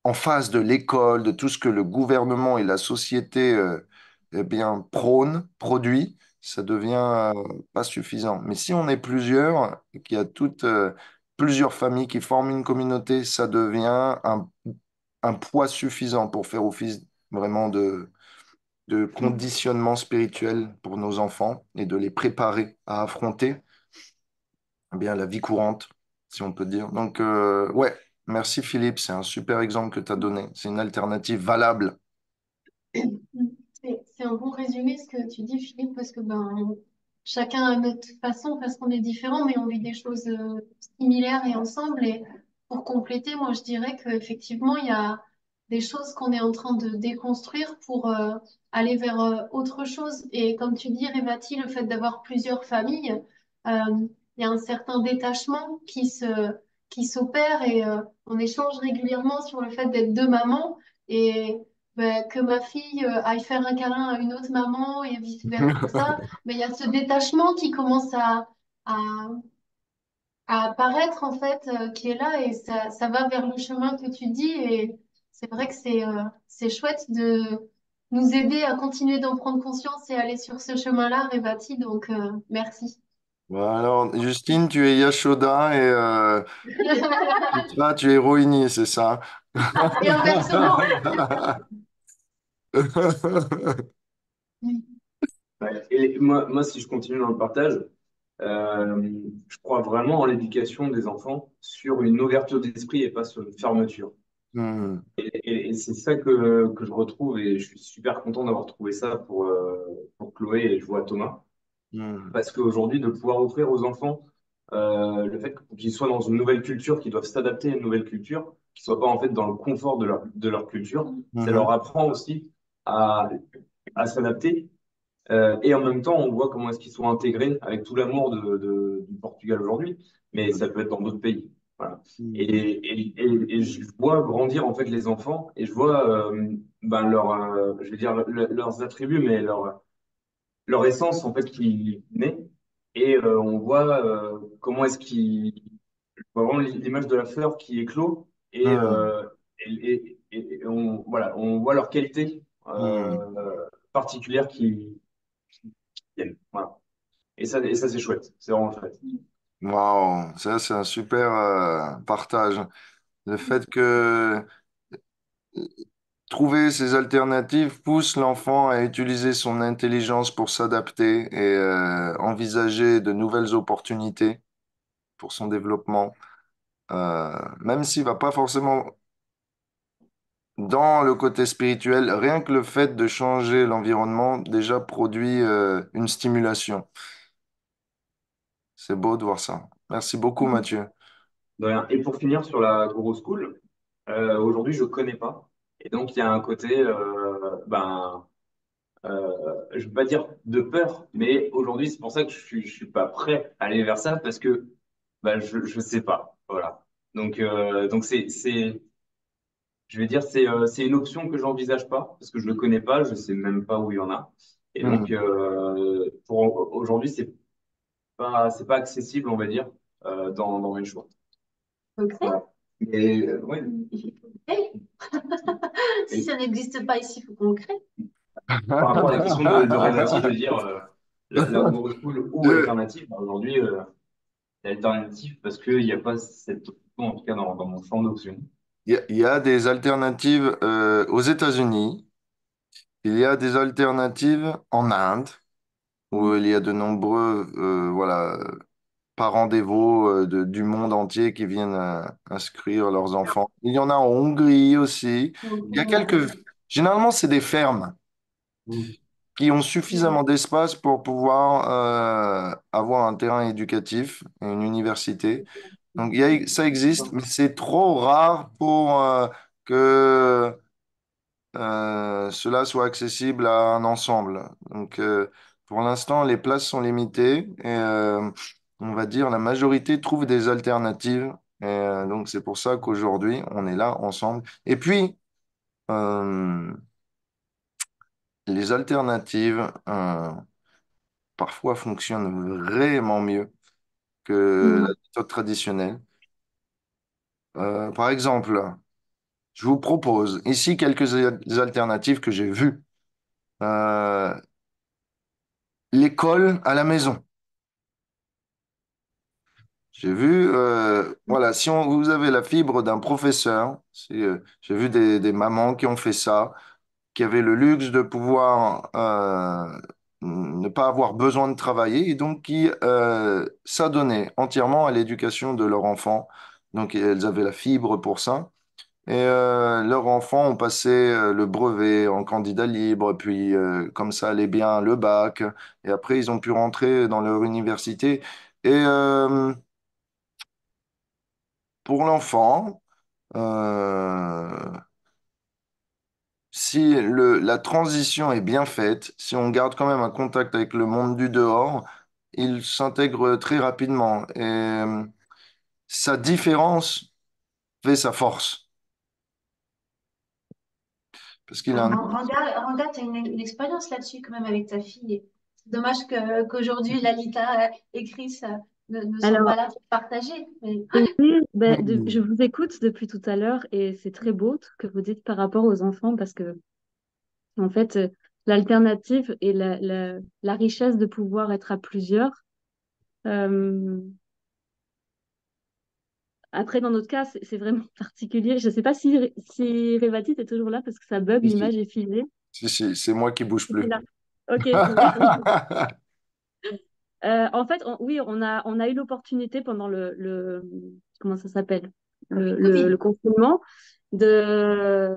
en face de l'école, de tout ce que le gouvernement et la société eh bien, produit, ça devient pas suffisant. Mais si on est plusieurs, et qu'il y a plusieurs familles qui forment une communauté, ça devient un poids suffisant pour faire office vraiment de conditionnement spirituel pour nos enfants et de les préparer à affronter eh bien, la vie courante, si on peut dire. Donc, ouais, merci Philippe, c'est un super exemple que tu as donné. C'est une alternative valable. C'est un bon résumé ce que tu dis, Philippe, parce que ben, chacun à notre façon, parce qu'on est différents, mais on vit des choses similaires et ensemble. Et pour compléter, moi, je dirais qu'effectivement, il y a des choses qu'on est en train de déconstruire pour aller vers autre chose. Et comme tu dis, Révati, le fait d'avoir plusieurs familles, il y a un certain détachement qui s'opère et on échange régulièrement sur le fait d'être deux mamans. Et que ma fille aille faire un câlin à une autre maman et vice-versa. Mais il y a ce détachement qui commence à, à apparaître, en fait, qui est là et ça va vers le chemin que tu dis. Et c'est vrai que c'est chouette de nous aider à continuer d'en prendre conscience et aller sur ce chemin-là, Révati. Donc, merci. Bon, alors, Justine, tu es Yashoda et Mitra, tu es Rohini, c'est ça? Et inversement. Ouais. Et moi, si je continue dans le partage, je crois vraiment en l'éducation des enfants sur une ouverture d'esprit et pas sur une fermeture. Hmm, Et c'est ça que je retrouve et je suis super content d'avoir trouvé ça pour Chloé et je vois Thomas. hmm, Parce qu'aujourd'hui, de pouvoir offrir aux enfants le fait qu'ils soient dans une nouvelle culture, qu'ils doivent s'adapter à une nouvelle culture, qu'ils ne soient pas en fait dans le confort de leur culture, ça mhm, leur apprend aussi à, à s'adapter. Et en même temps, on voit comment est-ce qu'ils sont intégrés avec tout l'amour du Portugal aujourd'hui, mais ça peut être dans d'autres pays. Voilà. Et je vois grandir en fait les enfants et je vois ben, je vais dire leurs attributs, mais leur essence en fait qui naît. Et on voit comment est-ce qu'ils on voit vraiment l'image de la fleur qui éclot Hmm. et voilà, on voit leur qualité Hmm. particulière qui viennent. Voilà. Et ça c'est chouette. C'est vraiment chouette. Waouh, ça c'est un super partage. Le fait que trouver ces alternatives pousse l'enfant à utiliser son intelligence pour s'adapter et envisager de nouvelles opportunités pour son développement, même s'il va pas forcément dans le côté spirituel, rien que le fait de changer l'environnement déjà produit une stimulation. C'est beau de voir ça. Merci beaucoup, Mathieu. De rien. Et pour finir sur la Guru School, aujourd'hui je connais pas. Et donc il y a un côté, je ne veux pas dire de peur, mais aujourd'hui c'est pour ça que je suis pas prêt à aller vers ça parce que je sais pas. Voilà. Donc je vais dire c'est une option que j'envisage pas parce que je le connais pas, je sais même pas où il y en a. Et donc Hmm. pour aujourd'hui c'est pas accessible on va dire dans mes choix. Ok. Voilà. Mais ouais. Il faut le créer. Si Et ça n'existe pas ici, il faut qu'on le crée. par rapport à la question de Révati, de dire la Guru School ou Le- alternative, bah, aujourd'hui, c'est alternative parce qu'il n'y a pas cette option, en tout cas dans mon champ d'options. il y a des alternatives aux États-Unis. Il y a des alternatives en Inde, où il y a de nombreux voilà, parents dévots du monde entier qui viennent inscrire leurs enfants. Il y en a en Hongrie aussi. Il y a quelques... Généralement, c'est des fermes Mm. qui ont suffisamment d'espace pour pouvoir avoir un terrain éducatif et une université. Donc, ça existe, mais c'est trop rare pour que cela soit accessible à un ensemble. Donc, pour l'instant, les places sont limitées et on va dire la majorité trouve des alternatives. Et donc, c'est pour ça qu'aujourd'hui, on est là ensemble. Et puis, euh, les alternatives parfois fonctionnent vraiment mieux que Mm. la méthode traditionnelle. Par exemple, je vous propose ici quelques alternatives que j'ai vues. Euh, L'école à la maison. J'ai vu, voilà, si vous avez la fibre d'un professeur, j'ai vu des mamans qui ont fait ça, qui avaient le luxe de pouvoir ne pas avoir besoin de travailler et donc qui s'adonnaient entièrement à l'éducation de leur enfant. Donc elles avaient la fibre pour ça. Et leurs enfants ont passé le brevet en candidat libre, puis comme ça allait bien le bac, et après ils ont pu rentrer dans leur université. Et pour l'enfant, euh, si la transition est bien faite, si on garde quand même un contact avec le monde du dehors, il s'intègre très rapidement. Et sa différence fait sa force. Parce qu'il a un... Regarde, tu as une expérience là-dessus quand même avec ta fille. C'est dommage qu'aujourd'hui, Lalita et Chris ne sont Alors, pas là pour partager. Mais... oui, ben, je Hmm. vous écoute depuis tout à l'heure et c'est très beau ce que vous dites par rapport aux enfants parce que, en fait, l'alternative et la richesse de pouvoir être à plusieurs. euh, Après, dans notre cas, c'est vraiment particulier. Je ne sais pas si Révati est toujours là parce que ça bug, Si, si, l'image est figée. si, c'est moi qui bouge C'est plus. là. Ok, bon. En fait, oui, on a eu l'opportunité pendant comment ça s'appelle? Le Covid. confinement de,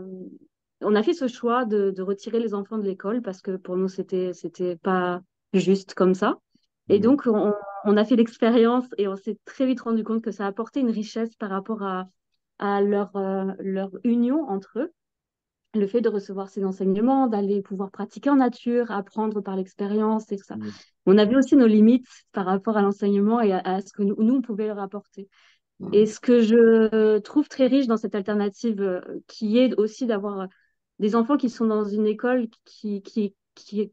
on a fait ce choix de retirer les enfants de l'école parce que pour nous, c'était pas juste comme ça. Et Hmm. donc, on a fait l'expérience et on s'est très vite rendu compte que ça apportait une richesse par rapport à leur union entre eux. le fait de recevoir ces enseignements, d'aller pouvoir pratiquer en nature, apprendre par l'expérience et tout ça. Mm. On avait aussi nos limites par rapport à l'enseignement et à ce que nous, on pouvait leur apporter. Et Mm. ce que je trouve très riche dans cette alternative, qui est aussi d'avoir des enfants qui sont dans une école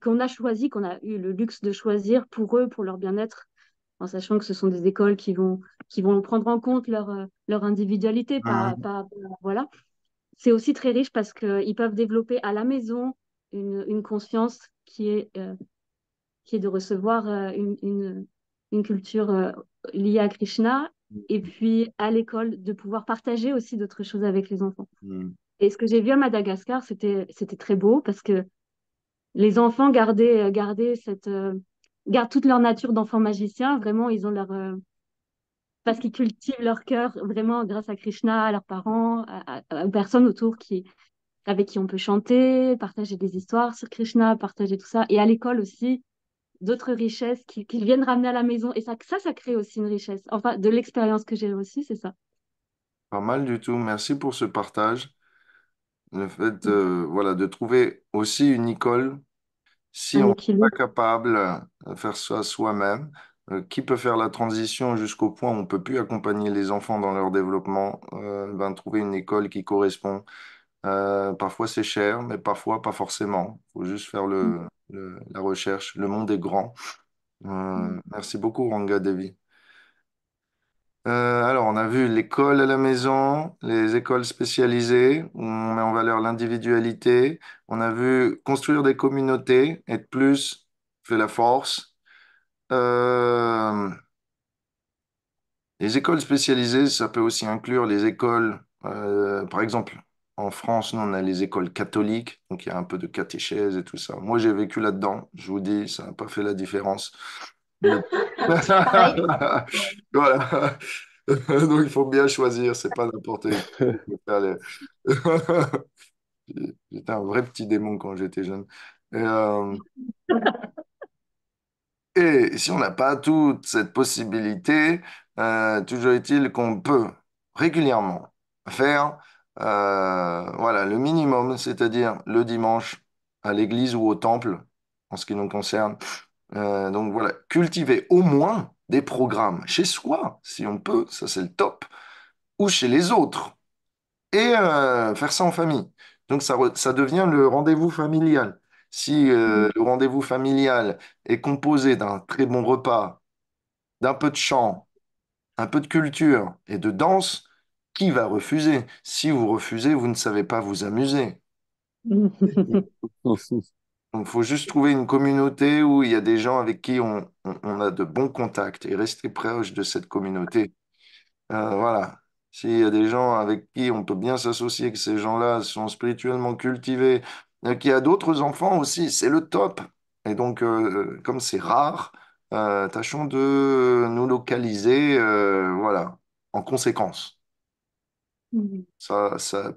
qu'on a choisi, qu'on a eu le luxe de choisir pour eux, pour leur bien-être, en sachant que ce sont des écoles qui vont prendre en compte leur individualité, Mm. voilà. C'est aussi très riche parce qu'ils peuvent développer à la maison une conscience qui est de recevoir une culture liée à Krishna, et puis à l'école, de pouvoir partager aussi d'autres choses avec les enfants. Mm. Et ce que j'ai vu à Madagascar, c'était très beau parce que les enfants gardent toute leur nature d'enfants magiciens. Vraiment, ils ont parce qu'ils cultivent leur cœur vraiment grâce à Krishna, à leurs parents, aux personnes autour avec qui on peut chanter, partager des histoires sur Krishna, partager tout ça. Et à l'école aussi, d'autres richesses qu'ils viennent ramener à la maison. Et ça crée aussi une richesse. Enfin, de l'expérience que j'ai reçue, c'est ça. Pas mal du tout. Merci pour ce partage. Le fait, voilà, de trouver aussi une école, si Un on n'est pas équilibre. capable de faire ça soi-même, qui peut faire la transition jusqu'au point où on ne peut plus accompagner les enfants dans leur développement, ben, trouver une école qui correspond. Parfois c'est cher, mais parfois pas forcément. Il faut juste faire la recherche. Le monde est grand. Merci beaucoup, Ranga Devi. Alors, on a vu l'école à la maison, les écoles spécialisées, où on met en valeur l'individualité. On a vu construire des communautés, être plus fait la force. Euh, les écoles spécialisées, ça peut aussi inclure les écoles, par exemple, en France, nous, on a les écoles catholiques, donc il y a un peu de catéchèse et tout ça. Moi, j'ai vécu là-dedans, je vous dis, ça n'a pas fait la différence. Mais- Pareil. Voilà. Donc, il faut bien choisir, c'est pas n'importe qui. Faut faire J'étais un vrai petit démon quand j'étais jeune. Et, et si on n'a pas toute cette possibilité, toujours est-il qu'on peut régulièrement faire voilà, le minimum, c'est-à-dire le dimanche à l'église ou au temple, en ce qui nous concerne. Donc voilà, cultiver au moins des programmes chez soi, si on peut, ça c'est le top, ou chez les autres, et faire ça en famille. Donc ça devient le rendez-vous familial. Si le rendez-vous familial est composé d'un très bon repas, d'un peu de chant, un peu de culture et de danse, qui va refuser? Si vous refusez, vous ne savez pas vous amuser. Donc, il faut juste trouver une communauté où il y a des gens avec qui on a de bons contacts et rester proche de cette communauté. Voilà. S'il y a des gens avec qui on peut bien s'associer, que ces gens-là sont spirituellement cultivés, qu'il y a d'autres enfants aussi, c'est le top. Et donc, comme c'est rare, tâchons de nous localiser, voilà, en conséquence.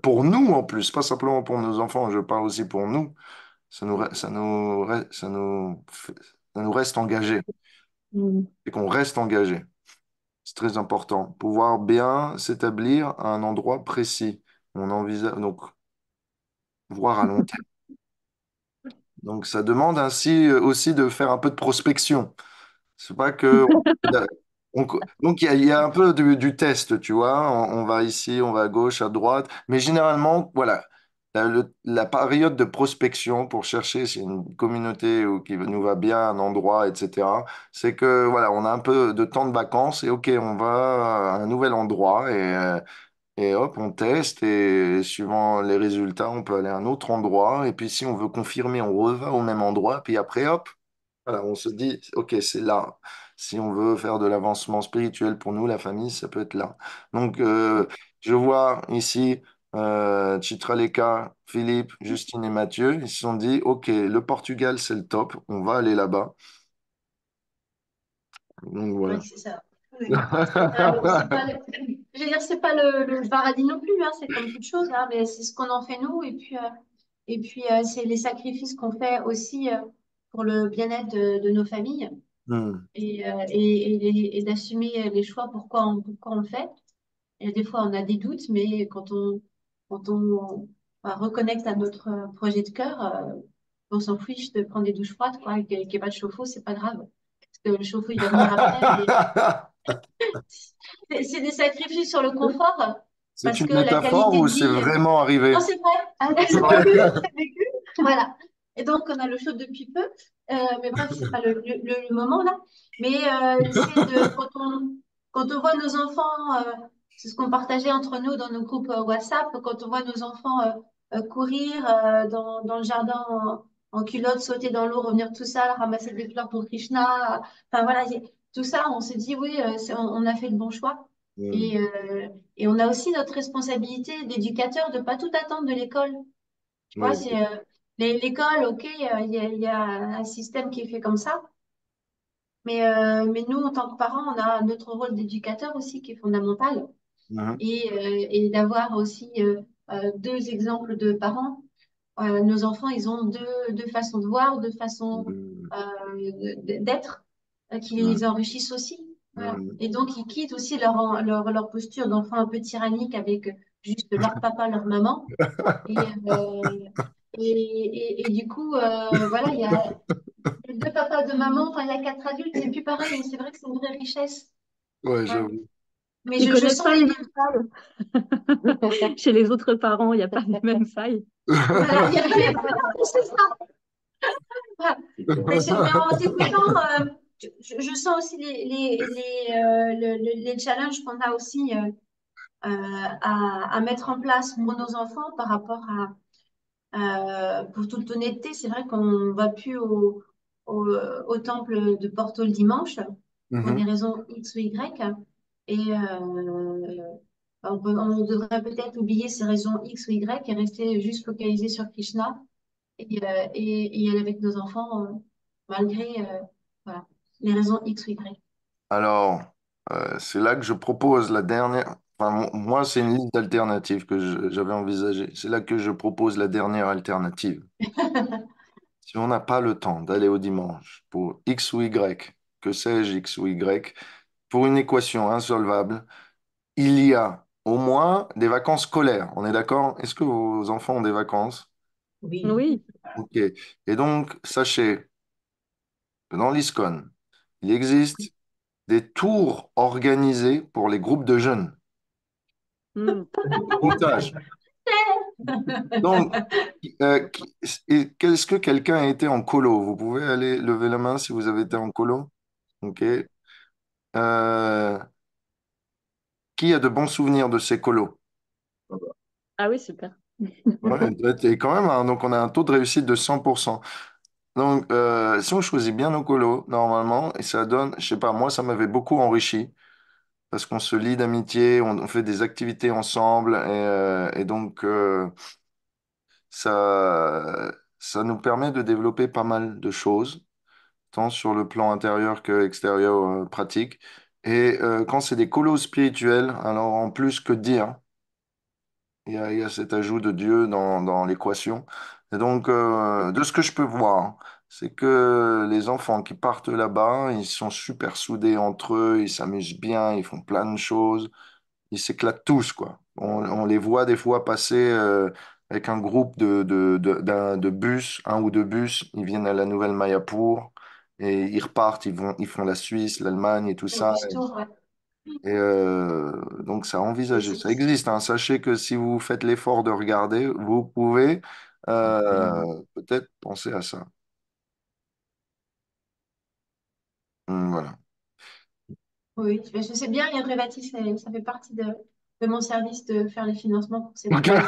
Pour nous en plus, pas simplement pour nos enfants, je parle aussi pour nous, ça nous reste engagé et qu'on reste engagé. C'est très important. Pouvoir bien s'établir à un endroit précis. On envisage donc voir à long terme. Donc ça demande ainsi aussi de faire un peu de prospection. C'est pas que donc il y a un peu du test, tu vois. On va ici, on va à gauche, à droite, mais généralement, voilà, la période de prospection pour chercher si une communauté ou qui nous va bien, un endroit, etc. C'est que voilà, on a un peu de temps de vacances et ok, on va à un nouvel endroit et hop, on teste et suivant les résultats, on peut aller à un autre endroit. Et puis si on veut confirmer, on reva au même endroit. Puis après, hop. Voilà, on se dit, ok, c'est là. Si on veut faire de l'avancement spirituel pour nous, la famille, ça peut être là. Donc, je vois ici Chitraleka, Philippe, Justine et Mathieu. Ils se sont dit, ok, le Portugal, c'est le top. On va aller là-bas. Donc, Oui, voilà. c'est ça. Oui. C'est pas je veux dire, c'est pas le paradis non plus, hein, c'est comme toute chose, hein, mais c'est ce qu'on en fait nous, et puis c'est les sacrifices qu'on fait aussi pour le bien-être de nos familles, Hmm. et d'assumer les choix pourquoi on le fait. Et des fois, on a des doutes, mais quand on reconnecte à notre projet de cœur, on s'en fiche de prendre des douches froides, quoi, et qu'il n'y ait pas de chauffe-eau, c'est pas grave. Parce que le chauffe-eau, il va venir après, mais c'est des sacrifices sur le confort, C'est parce une que la métaphore qualité ou de c'est vie. vraiment Non, arrivé? c'est vrai. Ah, c'est Ok. vécu, c'est vécu. Voilà. Et donc, on a le chaud depuis peu. Mais bref, c'est pas le moment là. Mais c'est de quand on voit nos enfants, c'est ce qu'on partageait entre nous dans nos groupes WhatsApp, quand on voit nos enfants courir dans le jardin en culotte, sauter dans l'eau, revenir tout ça, ramasser des fleurs pour Krishna. Enfin voilà, tout ça, on s'est dit oui, on a fait le bon choix. Hmm. Et, et on a aussi notre responsabilité d'éducateur de pas tout attendre de l'école. Tu vois, Oui. c'est l'école, ok, il y a un système qui est fait comme ça, mais nous, en tant que parents, on a notre rôle d'éducateur aussi qui est fondamental Mhm. et d'avoir aussi deux exemples de parents. Nos enfants, ils ont deux façons de voir, deux façons Mhm. d'être qui Mhm. les enrichissent aussi. Voilà. Mhm. Et donc, ils quittent aussi leur posture d'enfant un peu tyrannique avec juste leur papa, leur maman. Et, et du coup, voilà, il y a deux papas, deux mamans, enfin, il y a quatre adultes, c'est plus pareil, et c'est vrai que c'est une vraie richesse. Ouais, Ouais. j'avoue. Mais Ils je connaissent sens pas les les mêmes. mêmes failles. Chez les autres parents, il n'y a pas les mêmes failles. Voilà, il y a pas les mêmes. C'est ça. Voilà. Mais en t'écoutant, je sens aussi les challenges qu'on a aussi à mettre en place pour nos enfants par rapport pour toute honnêteté, c'est vrai qu'on va plus au temple de Porto le dimanche pour Mhm. des raisons X ou Y. Et on devrait peut-être oublier ces raisons X ou Y et rester juste focalisé sur Krishna et y aller avec nos enfants malgré voilà, les raisons X ou Y. Alors, c'est là que je propose la dernière. Enfin, moi, c'est une liste d'alternatives que j'avais envisagée. C'est là que je propose la dernière alternative. Si on n'a pas le temps d'aller au dimanche pour X ou Y, que sais-je, X ou Y, pour une équation insolvable, il y a au moins des vacances scolaires. On est d'accord? Est-ce que vos enfants ont des vacances? Oui. Oui. Ok. Et donc, sachez que dans l'ISCON, il existe des tours organisés pour les groupes de jeunes. Hmm. Montage. Donc, est-ce que quelqu'un a été en colo? Vous pouvez aller lever la main si vous avez été en colo. Ok. Euh, qui a de bons souvenirs de ces colos? Ah oui, super. Ouais, et quand même, hein, donc on a un taux de réussite de 100%. Donc, si on choisit bien nos colos, normalement, et ça donne, je sais pas, moi, ça m'avait beaucoup enrichi parce qu'on se lie d'amitié, on fait des activités ensemble, et donc ça nous permet de développer pas mal de choses, tant sur le plan intérieur que extérieur, pratique. Et quand c'est des colos spirituels, alors en plus que dire, il y a cet ajout de Dieu dans l'équation. Et donc, de ce que je peux voir, c'est que les enfants qui partent là-bas, ils sont super soudés entre eux, ils s'amusent bien, ils font plein de choses, ils s'éclatent tous, quoi. On les voit des fois passer avec un groupe de bus, un ou deux bus, ils viennent à la Nouvelle Mayapur et ils repartent, ils font la Suisse, l'Allemagne et tout On ça. fait ce tour, ouais. Et donc, ça a Et envisagé. Ça existe, hein. Sachez que si vous faites l'effort de regarder, vous pouvez peut-être penser à ça. Voilà. Oui, je sais bien, Yann Revati, ça fait partie de mon service de faire les financements pour ces Ok. projets.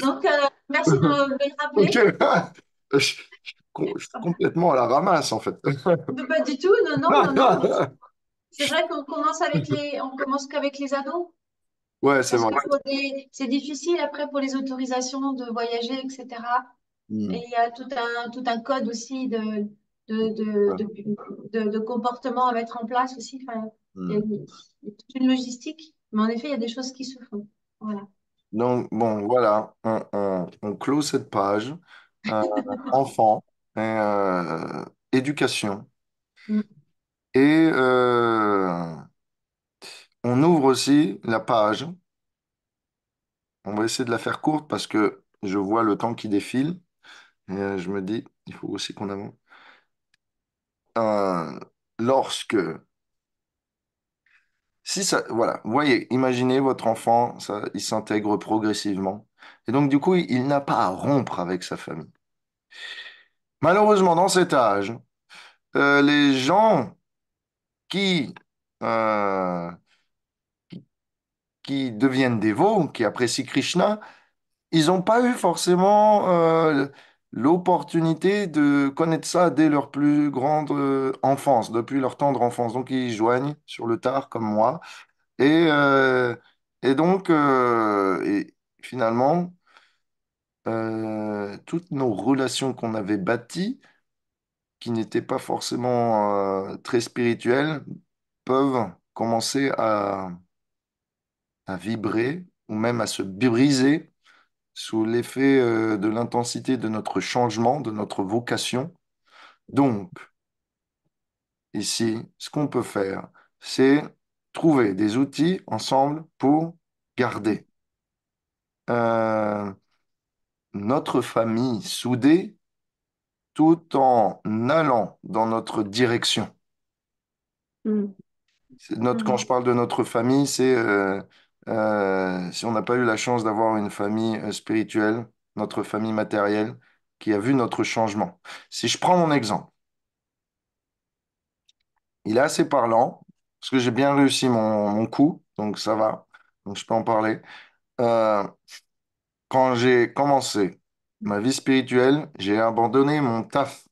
Donc, merci de me le Ok. rappeler. Je suis complètement à la ramasse, en fait. Pas du tout, non, non, non, non, mais c'est vrai qu'on commence on commence qu'avec les ados, Ouais, c'est parce vrai. que c'est difficile après pour les autorisations de voyager, etc. Et Hmm. il y a tout un code aussi de, de, Ouais. de, de comportement à mettre en place aussi. Enfin, Hmm. il y a toute une logistique, mais en effet, il y a des choses qui se font. Voilà. Donc, bon, voilà, on close cette page. Euh, enfant, et, éducation. Mm. Et on ouvre aussi la page on va essayer de la faire courte parce que je vois le temps qui défile et je me dis, il faut aussi qu'on avance. Euh, lorsque, si ça, voilà, vous voyez, imaginez votre enfant, ça, il s'intègre progressivement et donc du coup, il n'a pas à rompre avec sa famille. Malheureusement, dans cet âge, les gens qui, euh, qui deviennent dévots, qui apprécient Krishna, ils n'ont pas eu forcément l'opportunité de connaître ça dès leur plus grande enfance, depuis leur tendre enfance. Donc ils joignent sur le tard comme moi. Et, euh, et donc, et finalement, toutes nos relations qu'on avait bâties, qui n'étaient pas forcément très spirituelles, peuvent commencer à vibrer ou même à se briser sous l'effet de l'intensité de notre changement, de notre vocation. Donc, ici, ce qu'on peut faire, c'est trouver des outils ensemble pour garder euh, notre famille soudée tout en allant dans notre direction. Mm. Quand Mhm. je parle de notre famille, c'est si on n'a pas eu la chance d'avoir une famille spirituelle, notre famille matérielle, qui a vu notre changement. Si je prends mon exemple, il est assez parlant, parce que j'ai bien réussi mon coup, donc ça va, donc je peux en parler. Euh, quand j'ai commencé ma vie spirituelle, j'ai abandonné mon taf.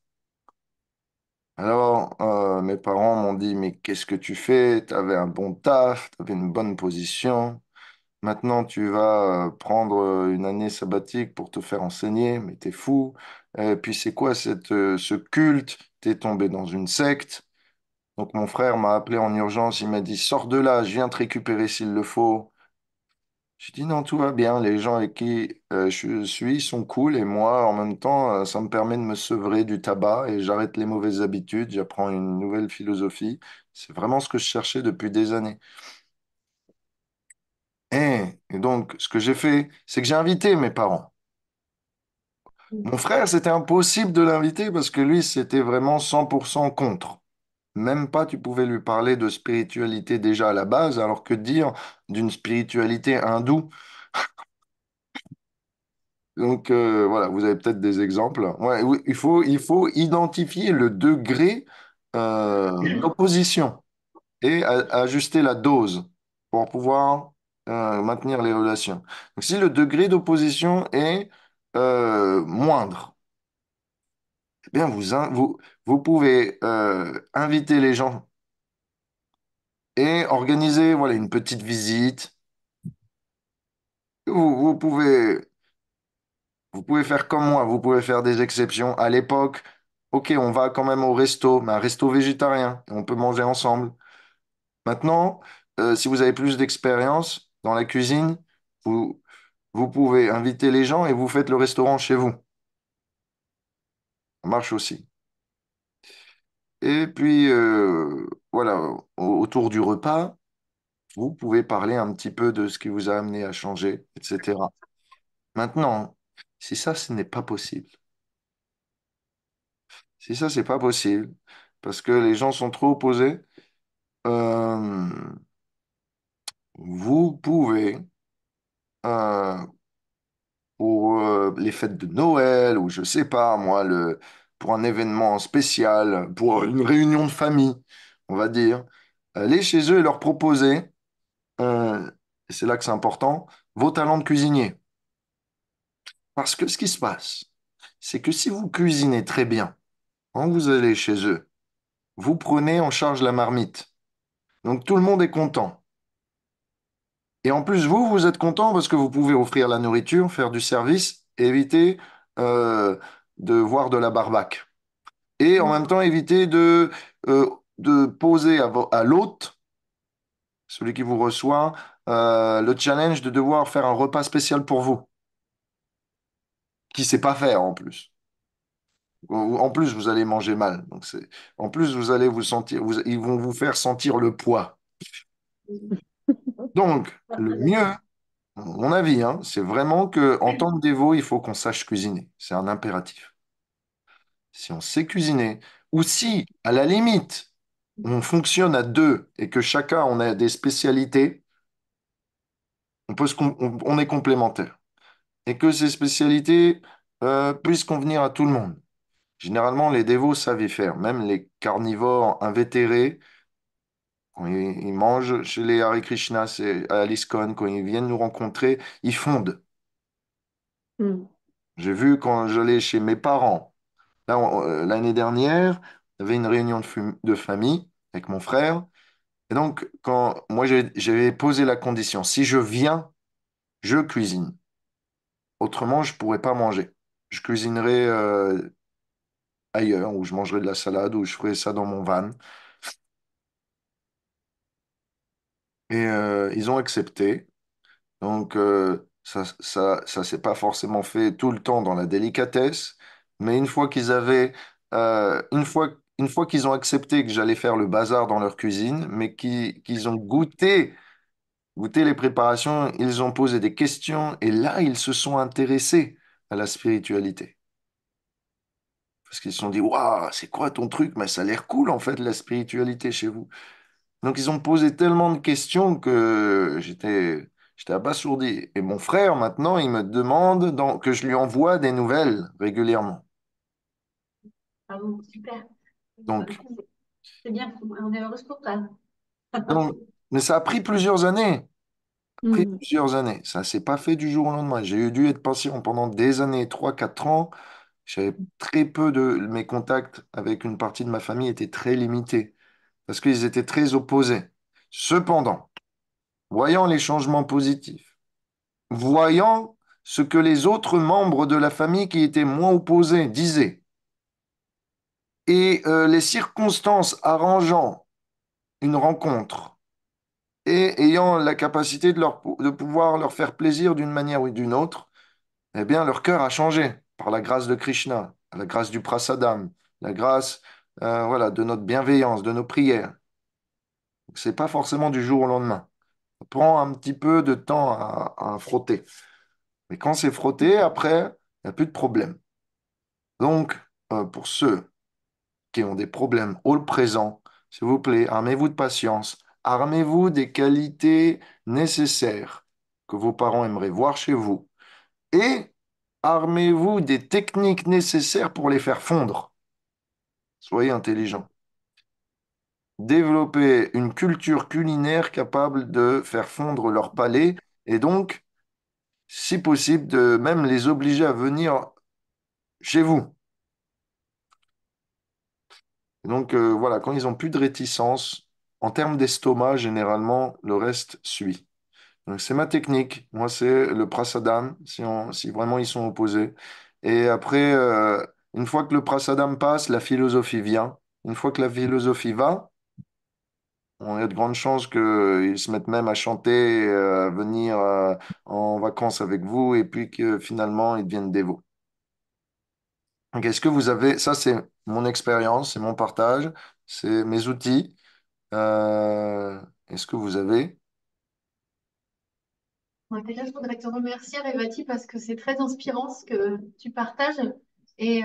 Alors, mes parents m'ont dit, mais qu'est-ce que tu fais? Tu avais un bon taf, tu avais une bonne position. Maintenant, tu vas prendre une année sabbatique pour te faire enseigner, mais t'es fou. Et puis, c'est quoi ce culte? T'es tombé dans une secte. Donc mon frère m'a appelé en urgence, il m'a dit, sors de là, je viens te récupérer s'il le faut. J'ai dit non, tout va bien, les gens avec qui je suis sont cool et moi, en même temps, ça me permet de me sevrer du tabac et j'arrête les mauvaises habitudes, j'apprends une nouvelle philosophie. C'est vraiment ce que je cherchais depuis des années. Et donc, ce que j'ai fait, c'est que j'ai invité mes parents. Mon frère, c'était impossible de l'inviter parce que lui, c'était vraiment 100% contre. Même pas tu pouvais lui parler de spiritualité déjà à la base, alors que dire d'une spiritualité hindoue. Donc voilà, vous avez peut-être des exemples. Ouais, oui, il faut identifier le degré d'opposition et ajuster la dose pour pouvoir maintenir les relations. Donc si le degré d'opposition est moindre, eh bien vous pouvez inviter les gens et organiser voilà, une petite visite. Vous vous pouvez faire comme moi, vous pouvez faire des exceptions. À l'époque, ok, on va quand même au resto, mais un resto végétarien, on peut manger ensemble. Maintenant, si vous avez plus d'expérience dans la cuisine, vous, vous pouvez inviter les gens et vous faites le restaurant chez vous. Ça marche aussi. Et puis, voilà, autour du repas, vous pouvez parler un petit peu de ce qui vous a amené à changer, etc. Maintenant, si ça, ce n'est pas possible, si ça, c'est pas possible, parce que les gens sont trop opposés, euh, vous pouvez, euh, pour les fêtes de Noël, ou je sais pas, moi, pour un événement spécial, pour une réunion de famille, on va dire, aller chez eux et leur proposer, et c'est là que c'est important, vos talents de cuisinier. Parce que ce qui se passe, c'est que si vous cuisinez très bien, quand vous allez chez eux, vous prenez en charge la marmite. Donc tout le monde est content. Et en plus, vous êtes content parce que vous pouvez offrir la nourriture, faire du service, et éviter euh, de voir de la barbaque. Et en même temps, éviter de poser à l'hôte, celui qui vous reçoit, le challenge de devoir faire un repas spécial pour vous, qui ne sait pas faire en plus. En plus, vous allez manger mal. Donc en plus, vous allez vous sentir, ils vont vous faire sentir le poids. Donc, le mieux, Mon avis, hein, c'est vraiment que en tant que dévot, il faut qu'on sache cuisiner. C'est un impératif. Si on sait cuisiner, ou si, à la limite, on fonctionne à deux et que chacun on a des spécialités, on est complémentaires. Et que ces spécialités puissent convenir à tout le monde. Généralement, les dévots savent y faire. Même les carnivores invétérés, quand ils mangent chez les Hare Krishna, c'est à l'ISKCON, quand ils viennent nous rencontrer, ils fondent. Mm. J'ai vu quand j'allais chez mes parents. Là, l'année dernière, il y avait une réunion de famille avec mon frère. Et donc, quand moi, j'avais posé la condition, si je viens, je cuisine. Autrement, je ne pourrais pas manger. Je cuisinerai ailleurs, ou je mangerai de la salade, ou je ferai ça dans mon van. Et ils ont accepté. Donc, ça s'est pas forcément fait tout le temps dans la délicatesse, mais une fois qu'ils ont accepté que j'allais faire le bazar dans leur cuisine, mais qu'ils ont goûté les préparations, ils ont posé des questions, et là, ils se sont intéressés à la spiritualité. Parce qu'ils se sont dit, waouh, c'est quoi ton truc? Mais ça a l'air cool, en fait, la spiritualité chez vous. Donc, ils ont posé tellement de questions que j'étais abasourdi. Et mon frère, maintenant, il me demande que je lui envoie des nouvelles régulièrement. Ah bon, super. Bah, Donc, c'est bien, on est heureuse pour toi. donc, mais ça a pris plusieurs années. Pris Mm. plusieurs années. Ça s'est pas fait du jour au lendemain. J'ai dû être patient pendant des années, 3, 4 ans. J'avais très peu de... Mes contacts avec une partie de ma famille étaient très limités parce qu'ils étaient très opposés. Cependant, voyant les changements positifs, voyant ce que les autres membres de la famille qui étaient moins opposés disaient, et les circonstances arrangeant une rencontre et ayant la capacité de pouvoir leur faire plaisir d'une manière ou d'une autre, eh bien, leur cœur a changé par la grâce de Krishna, la grâce du prasadam, la grâce voilà, de notre bienveillance, de nos prières. C'est pas forcément du jour au lendemain. Ça prend un petit peu de temps à frotter. Mais quand c'est frotté, après, il n'y a plus de problème. Donc, pour ceux qui ont des problèmes au présent, s'il vous plaît, armez-vous de patience, armez-vous des qualités nécessaires que vos parents aimeraient voir chez vous et armez-vous des techniques nécessaires pour les faire fondre. Soyez intelligents. Développez une culture culinaire capable de faire fondre leur palais et donc, si possible, de même les obliger à venir chez vous. Donc voilà, quand ils n'ont plus de réticence, en termes d'estomac, généralement, le reste suit. Donc c'est ma technique. Moi, c'est le prasadam, si vraiment ils sont opposés. Et après, une fois que le prasadam passe, la philosophie vient. Une fois que la philosophie va, on a de grandes chances qu'ils se mettent même à chanter, à venir en vacances avec vous, et puis que finalement, ils deviennent dévots. Donc, est-ce que vous avez, ça c'est mon expérience, c'est mon partage, c'est mes outils. Est-ce que vous avez? Ouais, déjà, je voudrais te remercier, Révati, parce que c'est très inspirant ce que tu partages. Et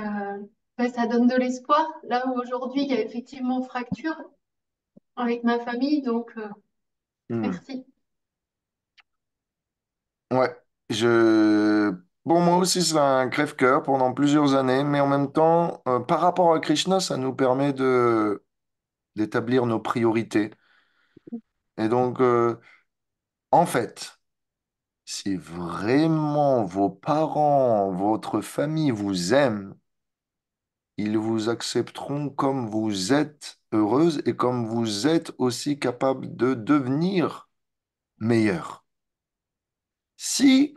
ouais, ça donne de l'espoir. Là où aujourd'hui, il y a effectivement fracture avec ma famille. Donc, Hmm. merci. Ouais, je... Bon, moi aussi, c'est un crève-cœur pendant plusieurs années, mais en même temps, par rapport à Krishna, ça nous permet d'établir nos priorités. Et donc, en fait, si vraiment vos parents, votre famille vous aiment, ils vous accepteront comme vous êtes heureuse et comme vous êtes aussi capable de devenir meilleur. Si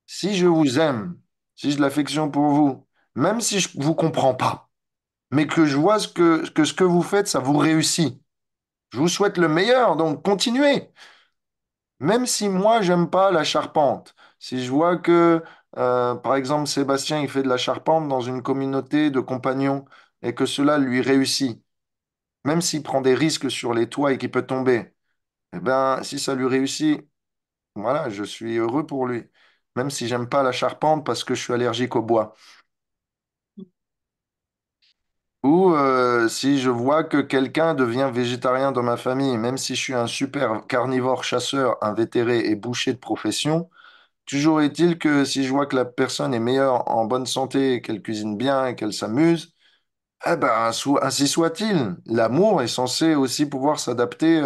Si je vous aime, si j'ai de l'affection pour vous, même si je vous comprends pas, mais que je vois ce que vous faites, ça vous réussit. Je vous souhaite le meilleur, donc continuez. Même si moi, j'aime pas la charpente. Si je vois que, par exemple, Sébastien, il fait de la charpente dans une communauté de compagnons et que cela lui réussit, même s'il prend des risques sur les toits et qu'il peut tomber, eh ben, si ça lui réussit, Voilà, je suis heureux pour lui. Même si j'aime pas la charpente parce que je suis allergique au bois. Ou si je vois que quelqu'un devient végétarien dans ma famille, même si je suis un super carnivore chasseur, invétéré et boucher de profession, toujours est-il que si je vois que la personne est meilleure en bonne santé, qu'elle cuisine bien et qu'elle s'amuse, eh ben, ainsi soit-il. L'amour est censé aussi pouvoir s'adapter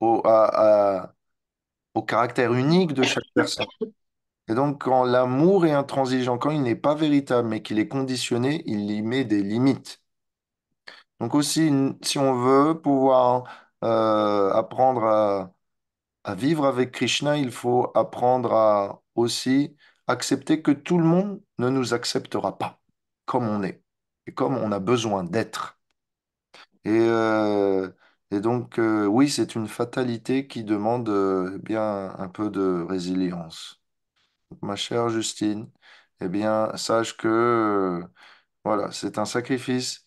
au caractère unique de chaque personne. Et donc, quand l'amour est intransigeant, quand il n'est pas véritable, mais qu'il est conditionné, il y met des limites. Donc aussi, si on veut pouvoir apprendre à vivre avec Krishna, il faut apprendre à aussi accepter que tout le monde ne nous acceptera pas comme on est et comme on a besoin d'être. Et, euh, et donc, oui, c'est une fatalité qui demande eh bien un peu de résilience. Donc, ma chère Justine, eh bien, sache que voilà, c'est un sacrifice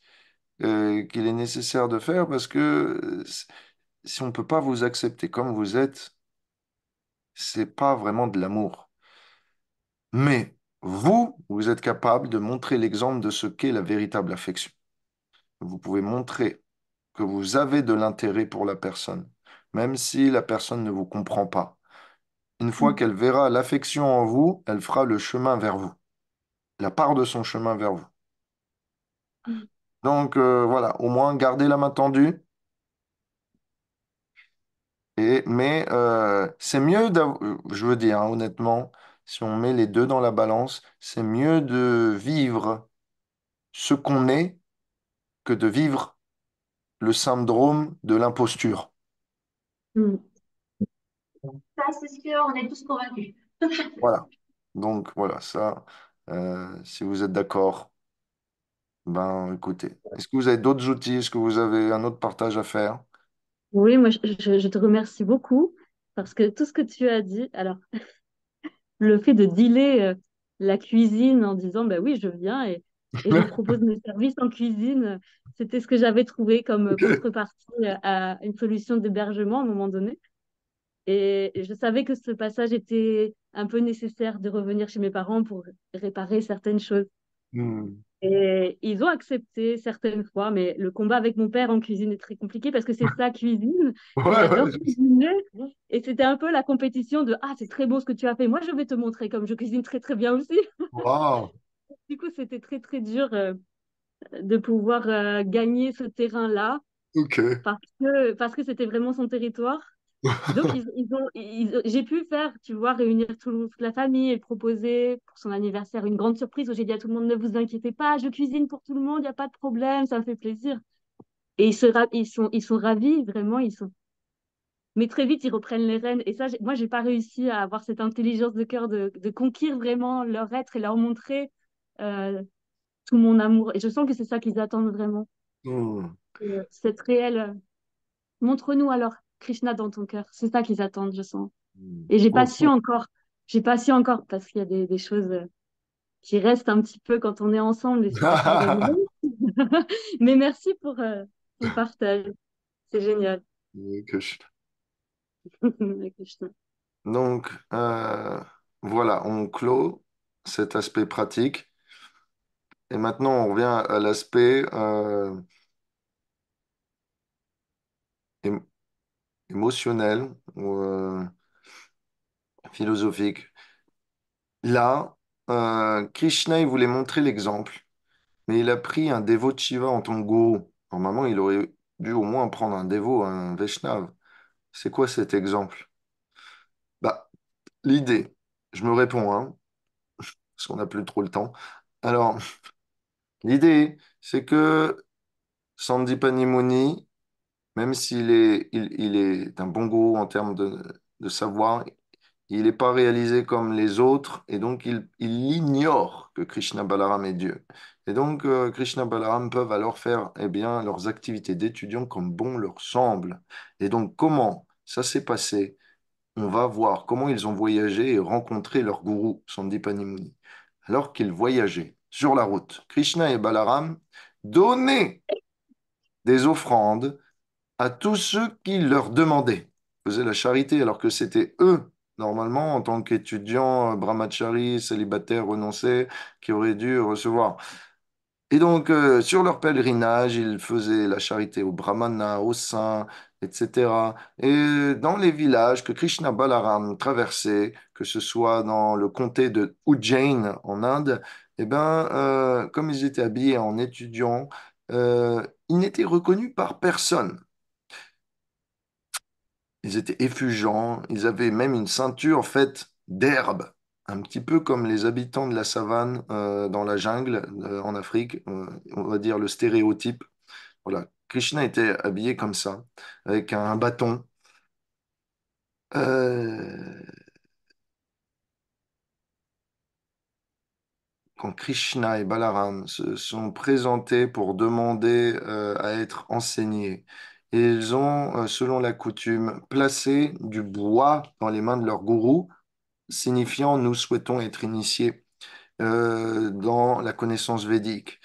qu'il est nécessaire de faire parce que si on ne peut pas vous accepter comme vous êtes, c'est pas vraiment de l'amour. Mais vous êtes capable de montrer l'exemple de ce qu'est la véritable affection. Vous pouvez montrer que vous avez de l'intérêt pour la personne, même si la personne ne vous comprend pas. Une fois Mm. qu'elle verra l'affection en vous, elle fera le chemin vers vous, la part de son chemin vers vous. Mm. Donc voilà, au moins gardez la main tendue. Mais c'est mieux, je veux dire, hein, honnêtement, si on met les deux dans la balance, c'est mieux de vivre ce qu'on est que de vivre le syndrome de l'imposture. Mm. Ça, c'est sûr, on est tous convaincus. Voilà. Donc voilà, ça, si vous êtes d'accord, ben écoutez. Est-ce que vous avez d'autres outils? Est-ce que vous avez un autre partage à faire? Oui, moi, je te remercie beaucoup parce que tout ce que tu as dit, alors, le fait de dealer la cuisine en disant, bah oui, je viens et je propose mes services en cuisine, c'était ce que j'avais trouvé comme Ok. contrepartie à une solution d'hébergement à un moment donné. Et je savais que ce passage était un peu nécessaire de revenir chez mes parents pour réparer certaines choses. Hmm. Et ils ont accepté certaines fois, mais le combat avec mon père en cuisine est très compliqué parce que c'est sa cuisine. Il Ouais, adore ouais. cuisiner. Et c'était un peu la compétition de ah, c'est très beau ce que tu as fait. Moi, je vais te montrer comme je cuisine très, très bien aussi. Wow. Du coup, c'était très, très dur de pouvoir gagner ce terrain-là Ok. parce que c'était vraiment son territoire. Donc, j'ai pu faire, tu vois, réunir toute la famille et proposer pour son anniversaire une grande surprise où j'ai dit à tout le monde, ne vous inquiétez pas, je cuisine pour tout le monde, il n'y a pas de problème, ça me fait plaisir. Et ils sont ravis, vraiment, ils sont. Mais très vite, ils reprennent les rênes. Et ça, moi, j'ai pas réussi à avoir cette intelligence de cœur de conquérir vraiment leur être et leur montrer euh, tout mon amour. Et je sens que c'est ça qu'ils attendent vraiment. Hmm. Cette réelle. Montre-nous alors Krishna dans ton cœur. C'est ça qu'ils attendent, je sens. Hmm. Et j'ai pas su Ok. encore. J'ai pas su encore parce qu'il y a des choses qui restent un petit peu quand on est ensemble et c'est pas toujours évident. Mais merci pour ton partage. C'est génial. Ok. Avec Krishna. Donc, voilà, on clôt cet aspect pratique. Et maintenant, on revient à l'aspect ém- émotionnel ou philosophique. Là, Krishna, il voulait montrer l'exemple, mais il a pris un dévot de Shiva en tant que gourou. Normalement, il aurait dû au moins prendre un dévot, un Vaishnav. C'est quoi cet exemple? Bah, l'idée, je me réponds, hein, parce qu'on n'a plus trop le temps. Alors, l'idée, c'est que Sandipani Muni, même s'il est, il est un bon gourou en termes de savoir, il n'est pas réalisé comme les autres et donc il ignore que Krishna Balaram est Dieu. Et donc Krishna Balaram peuvent alors faire eh bien, leurs activités d'étudiants comme bon leur semble. Et donc comment ça s'est passé? On va voir comment ils ont voyagé et rencontré leur gourou Sandipani Muni. Alors qu'ils voyageaient sur la route, Krishna et Balaram donnaient des offrandes à tous ceux qui leur demandaient. Ils faisaient la charité alors que c'était eux normalement, en tant qu'étudiant, brahmachari, célibataire, renoncé, qui aurait dû recevoir. Et donc, sur leur pèlerinage, ils faisaient la charité aux brahmanas, aux saints, etc. Et dans les villages que Krishna Balaram traversait, que ce soit dans le comté de Ujjain en Inde, eh ben, comme ils étaient habillés en étudiants, ils n'étaient reconnus par personne. Ils étaient effugeants, ils avaient même une ceinture faite d'herbe, un petit peu comme les habitants de la savane dans la jungle en Afrique, on va dire le stéréotype. Voilà, Krishna était habillé comme ça, avec un bâton. Euh, Quand Krishna et Balaram se sont présentés pour demander à être enseignés, et ils ont, selon la coutume, placé du bois dans les mains de leur gourou, signifiant nous souhaitons être initiés dans la connaissance védique.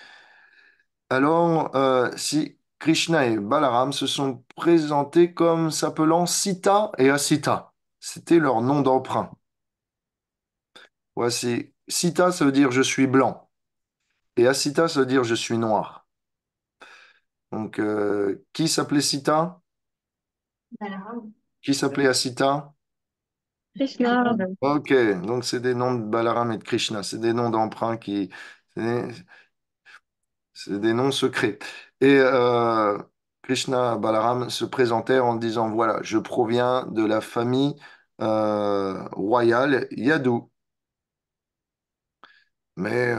Alors, si Krishna et Balaram se sont présentés comme s'appelant Sita et Asita, c'était leur nom d'emprunt. Voici, Sita, ça veut dire je suis blanc, et Asita, ça veut dire je suis noir. Donc, qui s'appelait Sita? Balaram. Qui s'appelait Asita? Krishna. Ok, donc c'est des noms de Balaram et de Krishna, c'est des noms d'emprunt qui, c'est des noms secrets. Et Krishna Balaram se présentait en disant, voilà, je proviens de la famille royale Yadu. Mais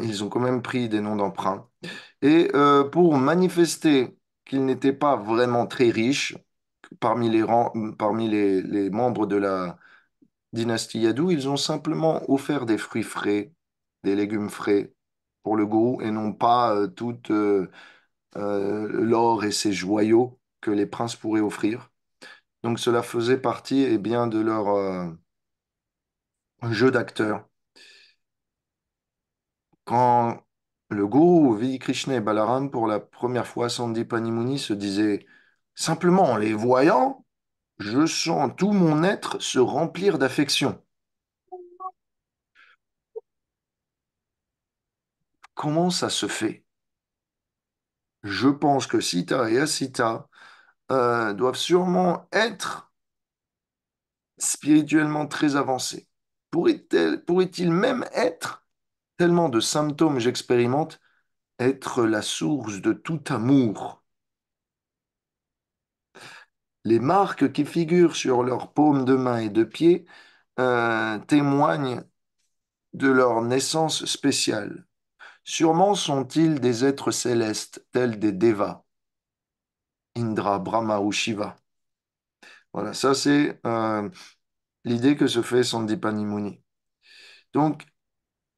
ils ont quand même pris des noms d'emprunt. Et pour manifester qu'ils n'étaient pas vraiment très riches, parmi les membres de la dynastie Yadu, ils ont simplement offert des fruits frais, des légumes frais pour le goût et non pas tout l'or et ses joyaux que les princes pourraient offrir. Donc cela faisait partie eh bien, de leur jeu d'acteur. Quand le gourou vit Krishna et Balaram pour la première fois, Sandipani Muni se disait, simplement en les voyant, je sens tout mon être se remplir d'affection. Comment ça se fait? Je pense que Sita et Asita doivent sûrement être spirituellement très avancés. Pourrait-il même être, tellement de symptômes j'expérimente, être la source de tout amour? Les marques qui figurent sur leurs paumes de main et de pied témoignent de leur naissance spéciale. Sûrement sont-ils des êtres célestes, tels des Devas, Indra, Brahma ou Shiva. Voilà, ça c'est l'idée que se fait Sandipani Muni. Donc,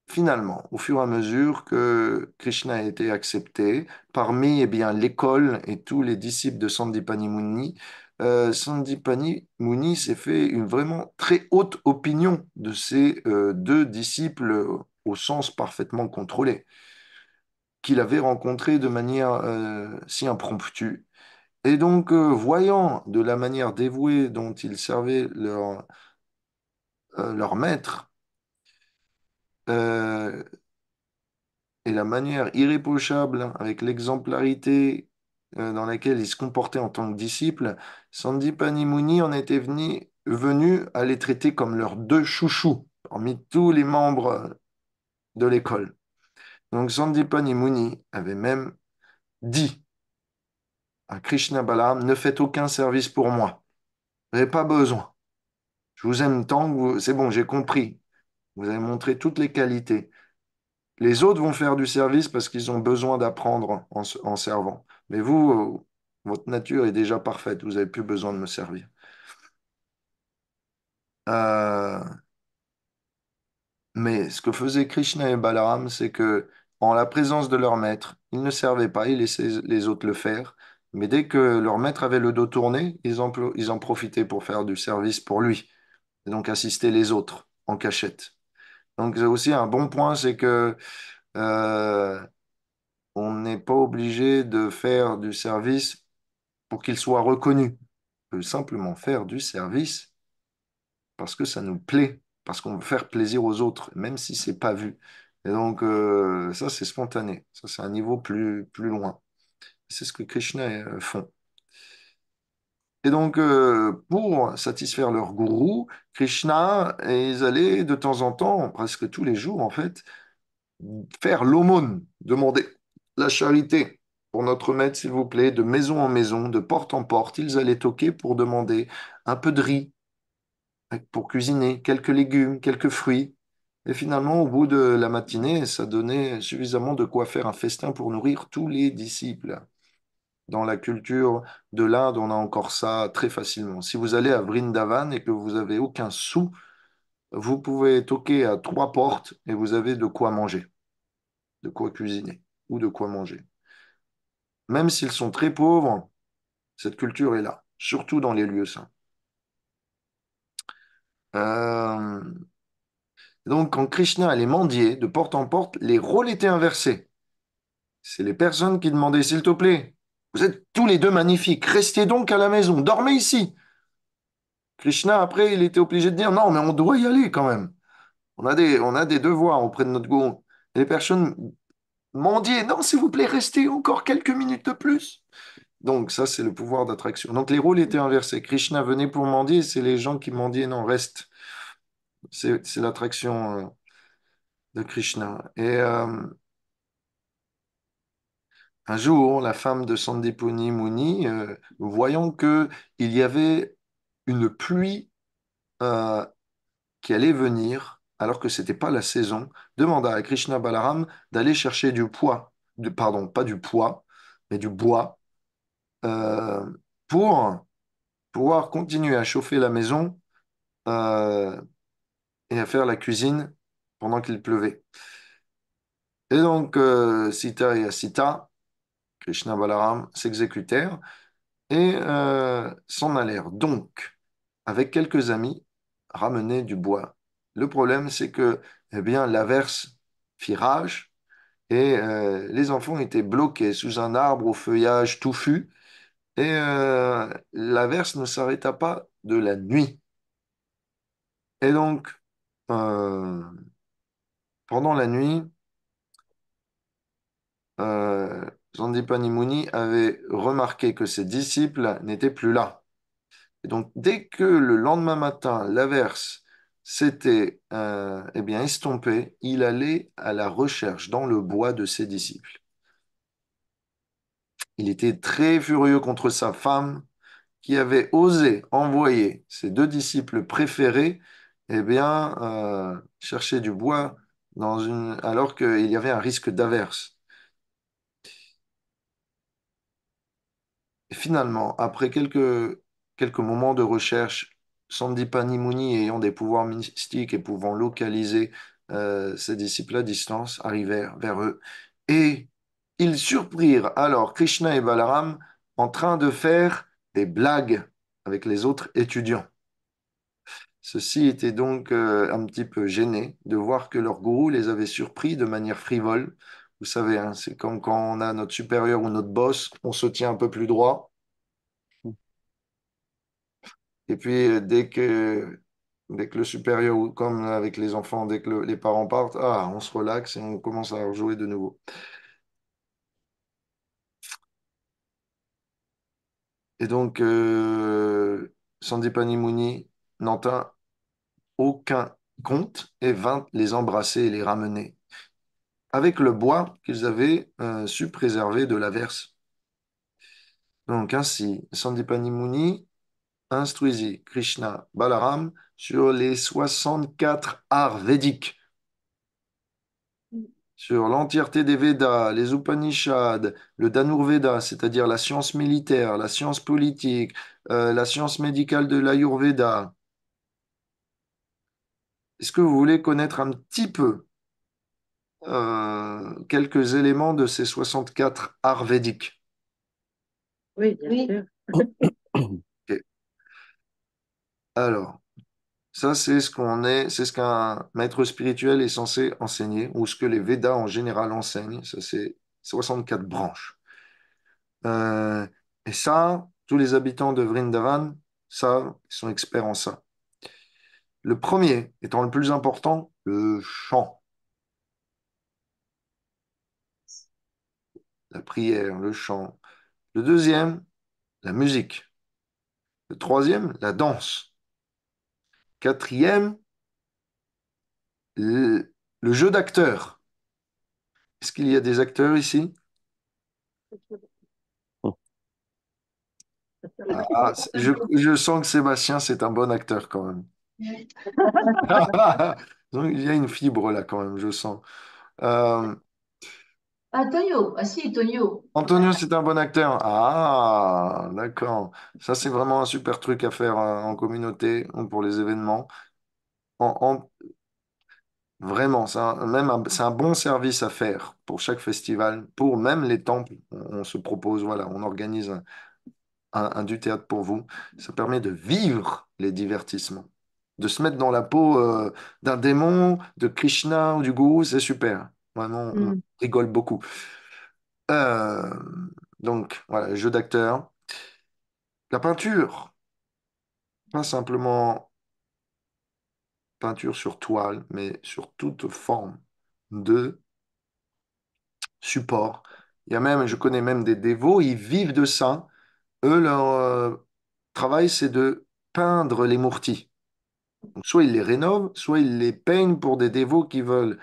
finalement, au fur et à mesure que Krishna a été accepté, parmi eh bien, l'école et tous les disciples de Sandipani Muni s'est fait une vraiment très haute opinion de ces deux disciples au sens parfaitement contrôlé, qu'il avait rencontrés de manière si impromptue. Et donc, voyant de la manière dévouée dont ils servaient leur maître, euh, et la manière irréprochable, hein, avec l'exemplarité dans laquelle il se comportait en tant que disciple, Sandipani Muni en était venu à les traiter comme leurs deux chouchous parmi tous les membres de l'école. Donc Sandipani Muni avait même dit à Krishna Balaram, ne faites aucun service pour moi, vous n'avez pas besoin. Je vous aime tant que c'est bon, j'ai compris. Vous avez montré toutes les qualités. Les autres vont faire du service parce qu'ils ont besoin d'apprendre en servant. Mais vous, votre nature est déjà parfaite. Vous n'avez plus besoin de me servir. Euh, mais ce que faisaient Krishna et Balaram, c'est que, en la présence de leur maître, ils ne servaient pas, ils laissaient les autres le faire. Mais dès que leur maître avait le dos tourné, ils en profitaient pour faire du service pour lui. Et donc assister les autres en cachette. Donc c'est aussi un bon point, c'est que euh, on n'est pas obligé de faire du service pour qu'il soit reconnu. peut simplement faire du service parce que ça nous plaît, parce qu'on veut faire plaisir aux autres, même si c'est pas vu. Et donc, ça, c'est spontané. Ça, c'est un niveau plus loin. C'est ce que Krishna font. Et donc, pour satisfaire leur gourou, Krishna, ils allaient de temps en temps, presque tous les jours en fait, faire l'aumône, demander la charité pour notre maître, s'il vous plaît, de maison en maison, de porte en porte. Ils allaient toquer pour demander un peu de riz pour cuisiner, quelques légumes, quelques fruits. Et finalement, au bout de la matinée, ça donnait suffisamment de quoi faire un festin pour nourrir tous les disciples. Dans la culture de l'Inde, on a encore ça très facilement. Si vous allez à Vrindavan et que vous avez aucun sou, vous pouvez toquer à 3 portes et vous avez de quoi manger, de quoi cuisiner ou de quoi manger. Même s'ils sont très pauvres, cette culture est là, surtout dans les lieux saints. Euh, donc, quand Krishna allait mendier de porte en porte, les rôles étaient inversés. C'est les personnes qui demandaient, s'il te plaît, vous êtes tous les deux magnifiques, restez donc à la maison, dormez ici. Krishna, après, il était obligé de dire, non, mais on doit y aller quand même. On a des devoirs auprès de notre gourou. Et les personnes mendiaient, non, s'il vous plaît, restez encore quelques minutes de plus. Donc, ça, c'est le pouvoir d'attraction. Donc, les rôles étaient inversés. Krishna venait pour mendier, c'est les gens qui mendiaient, non, reste. C'est l'attraction de Krishna. Et un jour, la femme de Sandipani Muni, voyant que il y avait une pluie euh, qui allait venir, alors que c'était pas la saison, demanda à Krishna Balaram d'aller chercher du poids, pardon, pas du poids, mais du bois, euh, pour pouvoir continuer à chauffer la maison euh, et à faire la cuisine pendant qu'il pleuvait. Et donc, Sita et Asita, Krishna Balaram, s'exécutèrent et s'en allèrent donc, avec quelques amis, ramener du bois. Le problème, c'est que eh bien, l'averse fit rage et les enfants étaient bloqués sous un arbre au feuillage touffu et l'averse ne s'arrêta pas de la nuit. Et donc, euh, pendant la nuit, Sandipani Muni avait remarqué que ses disciples n'étaient plus là. Et donc, dès que le lendemain matin, l'averse s'était eh bien, estompée, il allait à la recherche dans le bois de ses disciples. Il était très furieux contre sa femme qui avait osé envoyer ses deux disciples préférés eh bien, chercher du bois alors qu'il y avait un risque d'averse. Et finalement, après quelques moments de recherche, Sandipani Muni, ayant des pouvoirs mystiques et pouvant localiser ses disciples à distance, arrivèrent vers eux. Et ils surprirent alors Krishna et Balaram en train de faire des blagues avec les autres étudiants. Ceux-ci étaient donc un petit peu gênés de voir que leur gourou les avait surpris de manière frivole. Vous savez, hein, c'est comme quand on a notre supérieur ou notre boss, on se tient un peu plus droit. Et puis, dès que le supérieur, ou comme avec les enfants, dès que les parents partent, on se relaxe et on commence à jouer de nouveau. Et donc, Sandipani Muni n'en tint aucun compte et vint les embrasser et les ramener avec le bois qu'ils avaient su préserver de l'averse. Donc, ainsi, Sandipani Muni instruisit Krishna Balaram sur les 64 arts védiques, sur l'entièreté des Védas, les Upanishads, le Dhanurveda, c'est-à-dire la science militaire, la science politique, la science médicale de l'Ayurveda. Est-ce que vous voulez connaître un petit peu quelques éléments de ces 64 arts védiques? Oui, bien sûr. Ok. Alors, ça, c'est ce qu'un maître spirituel est censé enseigner, ou ce que les Védas en général enseignent. Ça, c'est 64 branches. Euh, et ça, Tous les habitants de Vrindavan savent, ils sont experts en ça. Le premier étant le plus important, le chant, la prière, le chant. Le deuxième, la musique. Le troisième, la danse. Quatrième, le jeu d'acteurs. Est-ce qu'il y a des acteurs ici? Ah, je sens que Sébastien, c'est un bon acteur quand même. Donc, il y a une fibre là quand même, je sens. Euh, Tonio, ah si, Tonio. Antonio, c'est un bon acteur. Ah, d'accord. Ça, c'est vraiment un super truc à faire en communauté ou pour les événements. En- Vraiment, c'est un bon service à faire pour chaque festival, pour même les temples. On se propose, voilà, on organise un du théâtre pour vous. Ça permet de vivre les divertissements, de se mettre dans la peau d'un démon, de Krishna ou du gourou, c'est super. Vraiment, on Mm. rigole beaucoup. Euh, donc, voilà, jeu d'acteur. La peinture, pas simplement peinture sur toile, mais sur toute forme de support. Il y a même, je connais même des dévots, ils vivent de ça. Eux, leur travail, c'est de peindre les murtis. Donc, soit ils les rénovent, soit ils les peignent pour des dévots qui veulent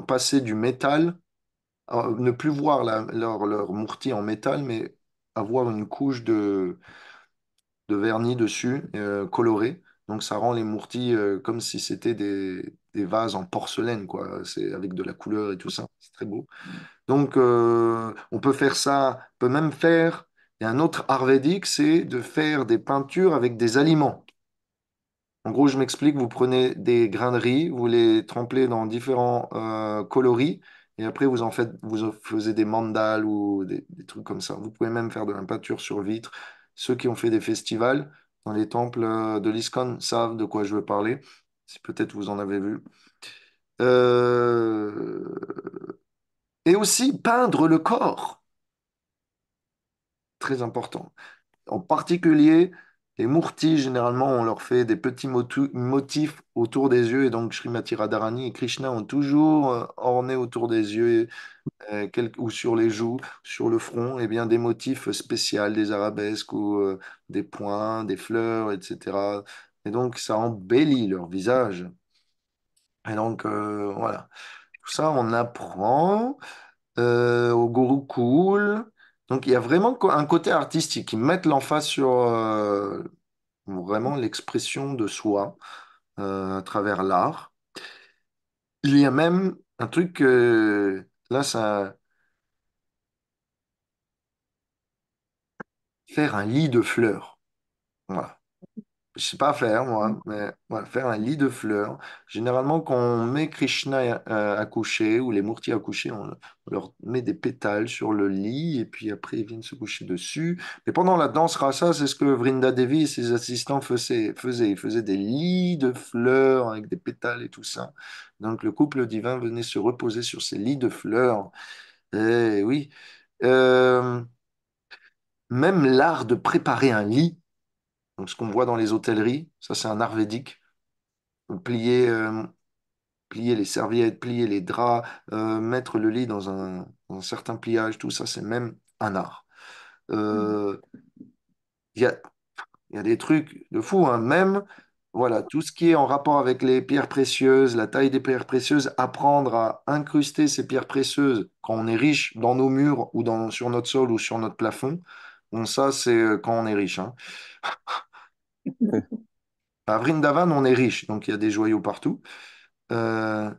passer du métal, ne plus voir leur murti en métal, mais avoir une couche de vernis dessus, coloré. Donc ça rend les murtis comme si c'était des vases en porcelaine, quoi. C'est avec de la couleur et tout ça. C'est très beau. Donc on peut faire ça, on peut même faire. Il y a un autre art védique, c'est de faire des peintures avec des aliments. En gros, je m'explique, vous prenez des grains de riz, vous les trempez dans différents coloris, et après vous en faisiez des mandales ou des trucs comme ça. Vous pouvez même faire de la peinture sur vitre. Ceux qui ont fait des festivals dans les temples de l'ISKCON savent de quoi je veux parler, si peut-être vous en avez vu. Euh, Et aussi peindre le corps, très important. En particulier, les murtis, généralement, on leur fait des petits motifs autour des yeux. Et donc, Srimati Radharani et Krishna ont toujours orné autour des yeux ou sur les joues, sur le front, eh bien, des motifs spéciaux, des arabesques ou des points, des fleurs, etc. Et donc, ça embellit leur visage. Et donc, voilà. Tout ça, on apprend au Gurukul. Donc, il y a vraiment un côté artistique. Ils mettent l'emphase sur vraiment l'expression de soi à travers l'art. Il y a même un truc, là, ça, faire un lit de fleurs. Voilà. Je sais pas faire, moi, mais voilà, faire un lit de fleurs. Généralement, quand on met Krishna à coucher ou les murtis à coucher, on leur met des pétales sur le lit et puis après, ils viennent se coucher dessus. Mais pendant la danse rasa, c'est ce que Vrinda Devi et ses assistants faisaient. Ils faisaient des lits de fleurs avec des pétales et tout ça. Donc, le couple divin venait se reposer sur ces lits de fleurs. Eh oui. Euh, Même l'art de préparer un lit. Donc, ce qu'on voit dans les hôtelleries, ça c'est un art védique. Plier, plier les serviettes, plier les draps, mettre le lit dans un certain pliage, tout ça c'est même un art. Euh, Il y a, il y a des trucs de fou, hein. Même voilà, tout ce qui est en rapport avec les pierres précieuses, la taille des pierres précieuses, apprendre à incruster ces pierres précieuses quand on est riche dans nos murs ou sur notre sol ou sur notre plafond. Bon, ça c'est quand on est riche, hein. À Vrindavan, on est riche, donc il y a des joyaux partout. Euh,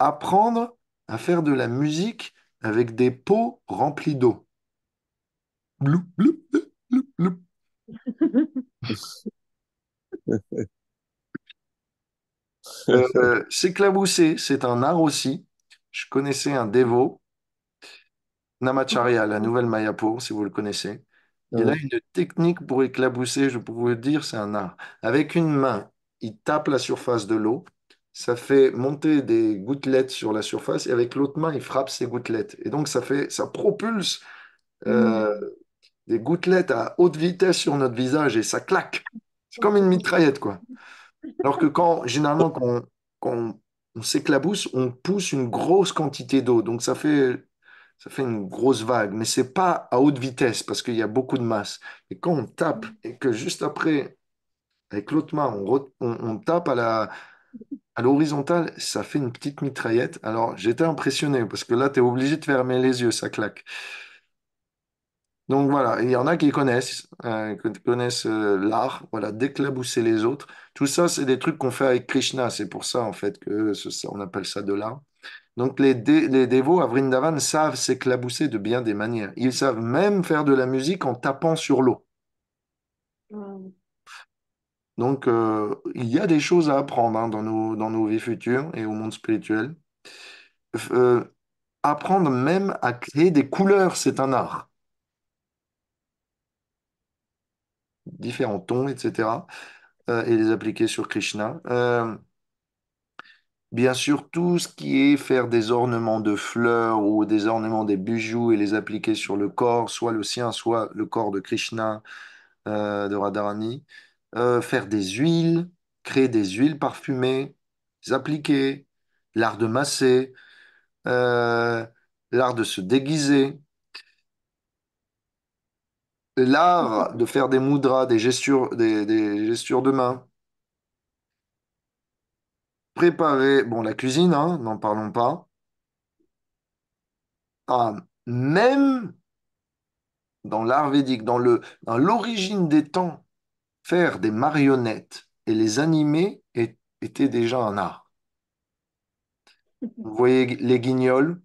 Apprendre à faire de la musique avec des pots remplis d'eau. Blou, blou, blou, blou, blou. S'éclabousser, c'est un art aussi. Je connaissais un dévot, Namacharya, la nouvelle Mayapur, si vous le connaissez. Il a Oui. une technique pour éclabousser, je peux vous le dire, c'est un art. Avec une main, il tape la surface de l'eau, ça fait monter des gouttelettes sur la surface, et avec l'autre main, il frappe ces gouttelettes. Et donc, ça propulse euh, Mm. des gouttelettes à haute vitesse sur notre visage et ça claque. C'est comme une mitraillette, quoi. Alors que généralement, quand on s'éclabousse, on pousse une grosse quantité d'eau. Donc, ça fait une grosse vague. Mais c'est pas à haute vitesse parce qu'il y a beaucoup de masse. Et quand on tape et que juste après, avec l'autre main, on tape à l'horizontale, ça fait une petite mitraillette. Alors, j'étais impressionné parce que là, tu es obligé de fermer les yeux, ça claque. Donc voilà, il y en a qui connaissent l'art, voilà, d'éclabousser les autres. Tout ça, c'est des trucs qu'on fait avec Krishna. C'est pour ça, en fait, on appelle ça de l'art. Donc les dévots à Vrindavan savent s'éclabousser de bien des manières. Ils savent même faire de la musique en tapant sur l'eau. Wow. Donc il y a des choses à apprendre hein, dans nos vies futures et au monde spirituel. Euh, Apprendre même à créer des couleurs, c'est un art. Différents tons, etc. Et les appliquer sur Krishna. Bien sûr, tout ce qui est faire des ornements de fleurs ou des ornements des bijoux et les appliquer sur le corps, soit le sien, soit le corps de Krishna, de Radharani. Faire des huiles, créer des huiles parfumées, les appliquer, l'art de masser, euh, l'art de se déguiser, l'art de faire des mudras, des gestures de main. Préparer, bon, la cuisine, hein, n'en parlons pas. Ah, même dans l'art védique, dans l'origine des temps, faire des marionnettes et les animer était déjà un art. Vous voyez les Guignols,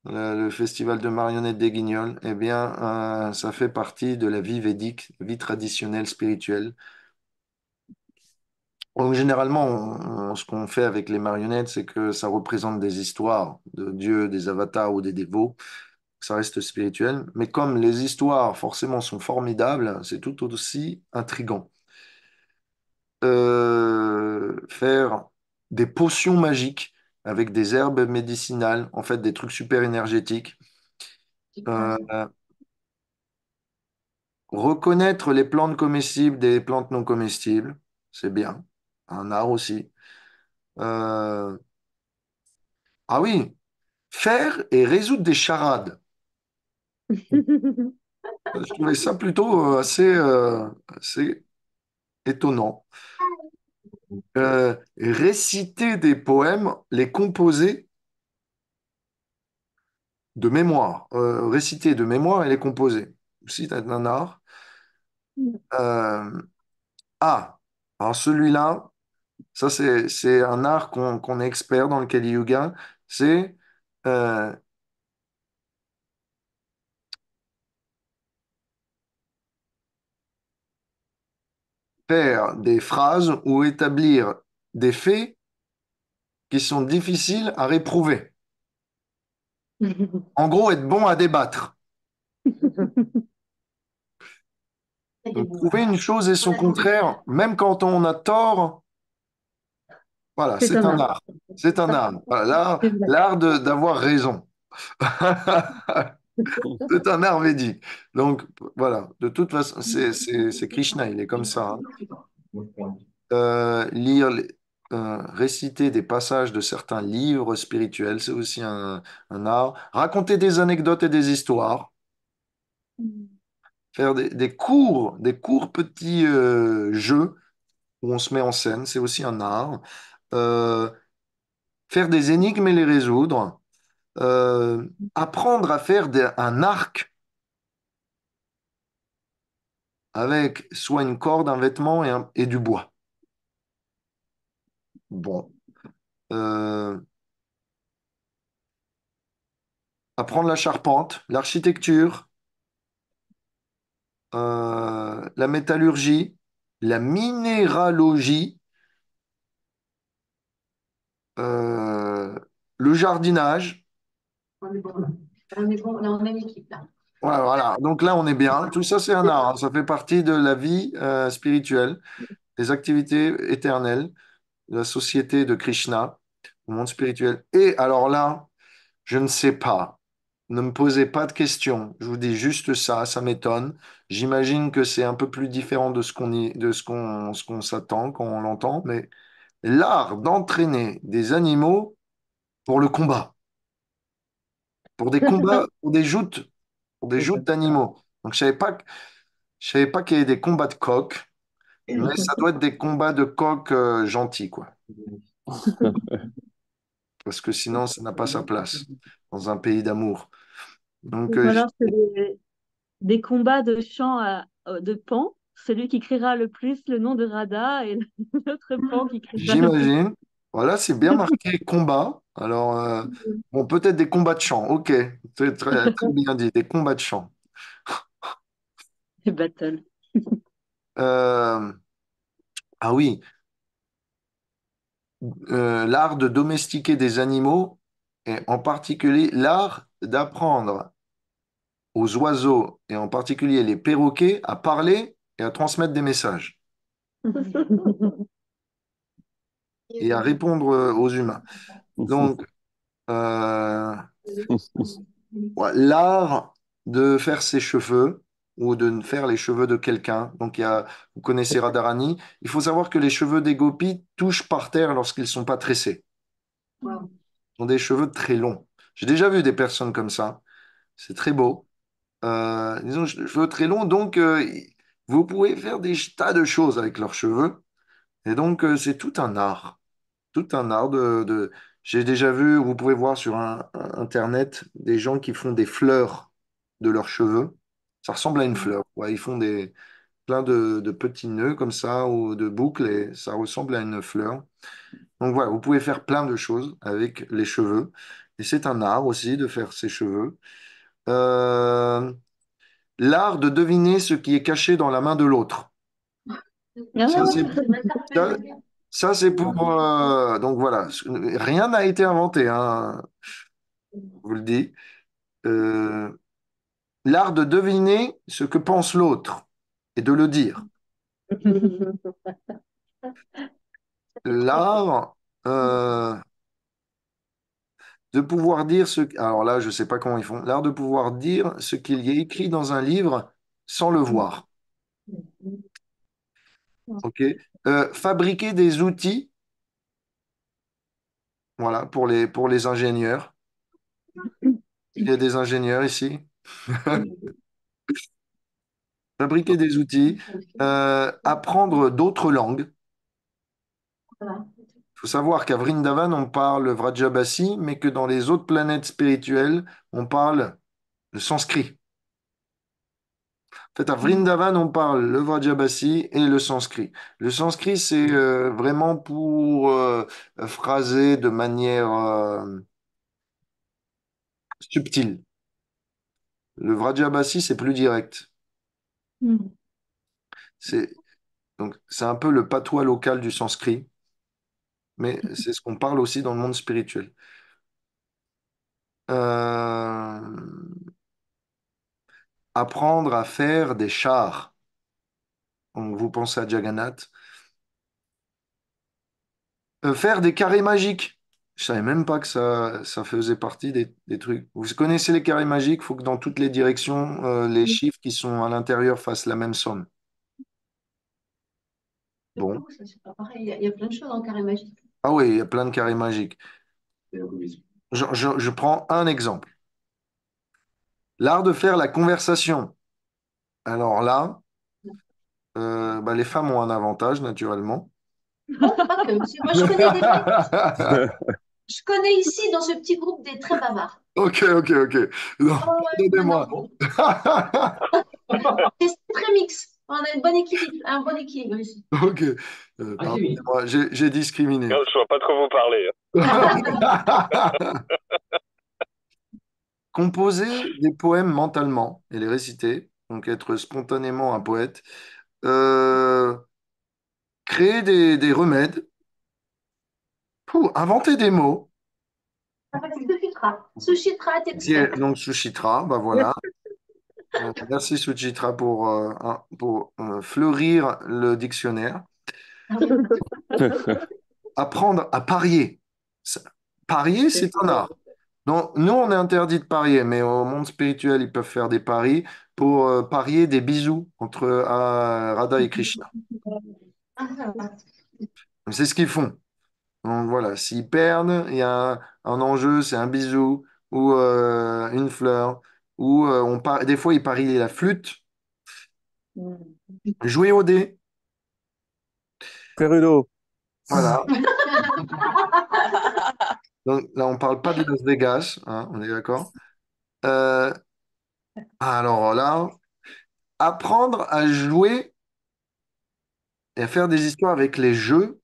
le festival de marionnettes des Guignols, eh bien, ça fait partie de la vie védique, vie traditionnelle spirituelle. Donc, généralement, ce qu'on fait avec les marionnettes, c'est que ça représente des histoires de dieux, des avatars ou des dévots. Ça reste spirituel. Mais comme les histoires, forcément, sont formidables, c'est tout aussi intriguant. Faire des potions magiques avec des herbes médicinales, en fait, des trucs super énergétiques. Euh, Reconnaître les plantes comestibles des plantes non comestibles, c'est bien. Un art aussi. Euh, ah oui, faire et résoudre des charades. Je trouvais ça plutôt assez étonnant. Réciter des poèmes, les composer de mémoire. Réciter de mémoire et les composer. Aussi, c'est un art. Euh, ah, alors celui-là, ça c'est un art qu'on est expert dans le Kali Yuga. C'est euh, faire des phrases ou établir des faits qui sont difficiles à réprouver. En gros, être bon à débattre. Donc, prouver une chose et son contraire, même quand on a tort, voilà, C'est c'est un un art. art. C'est un art. Voilà, C'est vrai. l'art d'avoir raison. C'est un art védique. Donc, voilà, de toute façon, c'est Krishna, il est comme ça. Hein. Lire, réciter des passages de certains livres spirituels, c'est aussi un art. Raconter des anecdotes et des histoires. Faire des courts petits jeux où on se met en scène, c'est aussi un art. Euh, Faire des énigmes et les résoudre. Apprendre à faire un arc avec soit une corde, un vêtement et du bois. Bon. Euh, Apprendre la charpente, l'architecture, la métallurgie, la minéralogie, euh, le jardinage. On est bon, là. On est bon, là, on est une équipe, là. Voilà, voilà. Donc là, on est bien. Tout ça, c'est un art. Hein. Ça fait partie de la vie spirituelle, des activités éternelles, de la société de Krishna, le monde spirituel. Et alors là, je ne sais pas. ne me posez pas de questions. Je vous dis juste ça, ça m'étonne. J'imagine que c'est un peu plus différent de ce qu'on s'attend quand on l'entend, mais l'art d'entraîner des animaux pour le combat, pour des joutes d'animaux. Donc je savais pas qu'il y avait des combats de coqs, mais ça doit être des combats de coqs gentils, quoi. Parce que sinon, ça n'a pas sa place dans un pays d'amour. Donc, Ou alors, c'est des combats de chants de Pan. Celui qui criera le plus le nom de Radha et l'autre Pan qui criera le plus. j'imagine. Voilà, c'est bien marqué combat. Alors, bon, peut-être des combats de chant. Ok, c'est très, très bien dit, des combats de chant. Les battles. Euh, ah oui, l'art de domestiquer des animaux, et en particulier l'art d'apprendre aux oiseaux, et en particulier les perroquets, à parler et à transmettre des messages, et à répondre aux humains. Donc, euh, ouais, l'art de faire ses cheveux ou de faire les cheveux de quelqu'un. Donc, vous connaissez Radharani. Il faut savoir que les cheveux des gopis touchent par terre lorsqu'ils ne sont pas tressés. Wow. Ils ont des cheveux très longs. J'ai déjà vu des personnes comme ça. C'est très beau. Ils ont des cheveux très longs, donc vous pouvez faire des tas de choses avec leurs cheveux. Et donc, c'est tout un art. Tout un art J'ai déjà vu, vous pouvez voir sur Internet, des gens qui font des fleurs de leurs cheveux. Ça ressemble à une fleur. Ouais, ils font plein de petits nœuds comme ça ou de boucles et ça ressemble à une fleur. Donc voilà, vous pouvez faire plein de choses avec les cheveux. Et c'est un art aussi de faire ses cheveux. Euh, L'art de deviner ce qui est caché dans la main de l'autre. Ça, Ah, c'est ça, ça, c'est pour... donc voilà, rien n'a été inventé, hein, je vous le dis. Euh, L'art de deviner ce que pense l'autre et de le dire. L'art de pouvoir dire ce... Alors là, je ne sais pas comment ils font. L'art de pouvoir dire ce qu'il y a écrit dans un livre sans le voir. OK? Fabriquer des outils, voilà, pour les ingénieurs. Il y a des ingénieurs ici. Fabriquer des outils. Apprendre d'autres langues. Voilà. Il faut savoir qu'à Vrindavan, on parle Vrajabasi, mais que dans les autres planètes spirituelles, on parle le sanskrit. En fait, à Vrindavan, on parle le Vrajabasi et le sanskrit. Le sanskrit, c'est vraiment pour phraser de manière subtile. Le Vrajabasi, c'est plus direct. C'est c'est un peu le patois local du sanskrit, mais c'est ce qu'on parle aussi dans le monde spirituel. Euh, Apprendre à faire des chars. Donc, vous pensez à Jagannath. Faire des carrés magiques. Je savais même pas que ça faisait partie des trucs. Vous connaissez les carrés magiques? Il faut que dans toutes les directions, les chiffres qui sont à l'intérieur fassent la même somme. C'est Bon. fou, ça, c'est pas pareil. Il y a plein de choses en carré magique. Ah oui, il y a plein de carrés magiques. Je prends un exemple. L'art de faire la conversation. Alors là, bah, les femmes ont un avantage, naturellement. Bon, pas que. Parce que moi, je connais des mecs. Je connais ici, dans ce petit groupe, des très bavards. Ok, ok, ok. Non, Ah ouais, non, pardonnez-moi. non. C'est très mix. On a une bonne équilibre, un bon équilibre ici. Ok, Ah, c'est lui. pardonnez-moi, j'ai discriminé. Je vois pas trop vous parler. Composer des poèmes mentalement et les réciter, donc être spontanément un poète. Euh, Créer des remèdes. Inventer des mots. Sushitra. Sushitra est expert. Donc Suchitra, bah voilà. Merci Suchitra pour fleurir le dictionnaire. Apprendre à parier. Ça- Parier, c'est un art. Donc, nous, on est interdit de parier, mais au monde spirituel, ils peuvent faire des paris pour parier des bisous entre Radha et Krishna. Ah, C'est ce qu'ils font. Donc voilà, s'ils perdent, il y a un enjeu, c'est un bisou ou une fleur. Ou des fois, ils parient la flûte, jouer au dé. Ferudo. Voilà. Donc là, on parle pas de Las Vegas, hein, on est d'accord? Euh, alors là, apprendre à jouer et à faire des histoires avec les jeux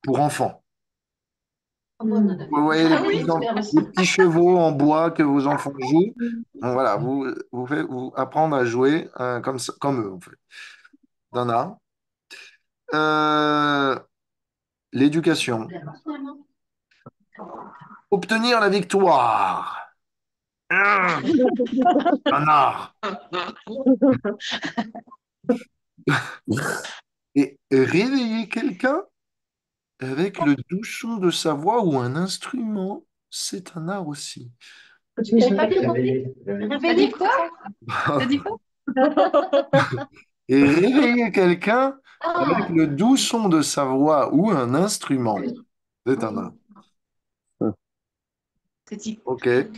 pour enfants. ah bon, on en a Vous fait voyez plusieurs avec mon père les aussi. petits chevaux en bois que vos enfants jouent. Donc voilà, vous apprendre à jouer comme eux, en fait. Dana. Euh, l'éducation. Obtenir la victoire. Dana. Et réveiller quelqu'un avec le doux son de sa voix ou un instrument, c'est un art aussi. J'ai pas bien compris. T'as dit Réveiller quoi? T'as dit quoi? Et réveiller quelqu'un avec Ah, le doux son de sa voix ou un instrument, c'est un art. oui. T'as dit. Ok. Et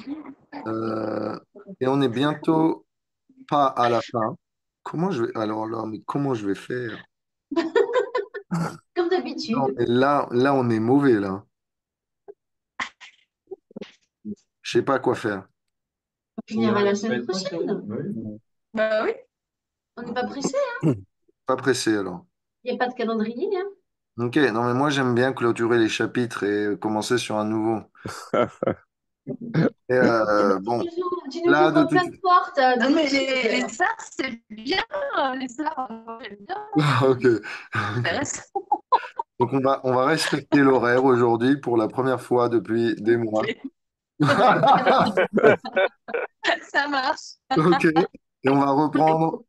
on est bientôt pas à la fin. Comment je vais... Alors là, mais comment je vais faire? Comme Non, d'habitude. mais là, on est mauvais, là. Je sais pas quoi faire. On finira la semaine prochaine. Oui. Bah oui. On n'est pas pressé. Pas pressé, alors. Il n'y a pas de calendrier, hein. Ok, non, mais moi, j'aime bien clôturer les chapitres et commencer sur un nouveau. Et Eh ben, bon, tu nous là, de ouvres toute... plein de portes. Non, Des mais trucs. les arts, c'est bien. Les arts, j'aime bien. Ok. C'est intéressant. Donc, on va respecter l'horaire aujourd'hui pour la première fois depuis des mois. Ça marche. Ok. Et on va reprendre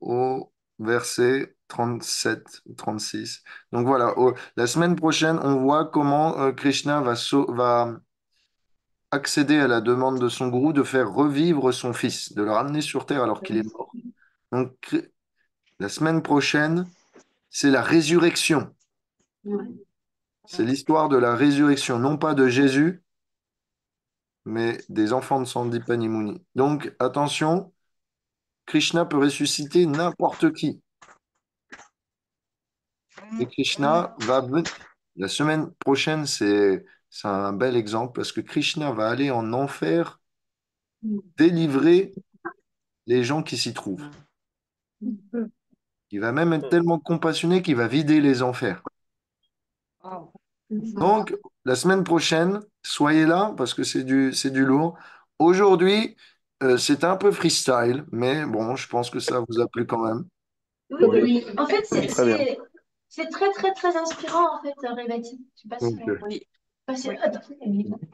au verset 37, 36. Donc voilà, la semaine prochaine, on voit comment Krishna va accéder à la demande de son gourou de faire revivre son fils, de le ramener sur terre alors qu'il est mort. Donc la semaine prochaine, c'est la résurrection. Ouais. C'est l'histoire de la résurrection, non pas de Jésus, mais des enfants de Sandipani Muni. Donc attention, Krishna peut ressusciter n'importe qui. Et Krishna la semaine prochaine, c'est un bel exemple parce que Krishna va aller en enfer délivrer les gens qui s'y trouvent. Il va même être tellement compassionné qu'il va vider les enfers. Donc, la semaine prochaine, soyez là parce que c'est du lourd. Aujourd'hui, c'est un peu freestyle, mais bon, je pense que ça vous a plu quand même. Oui, Oui. oui. En fait, Très bien. c'est très, très, très inspirant, en fait, Révati. Je sais pas si... Ok. Oui. si- Attends,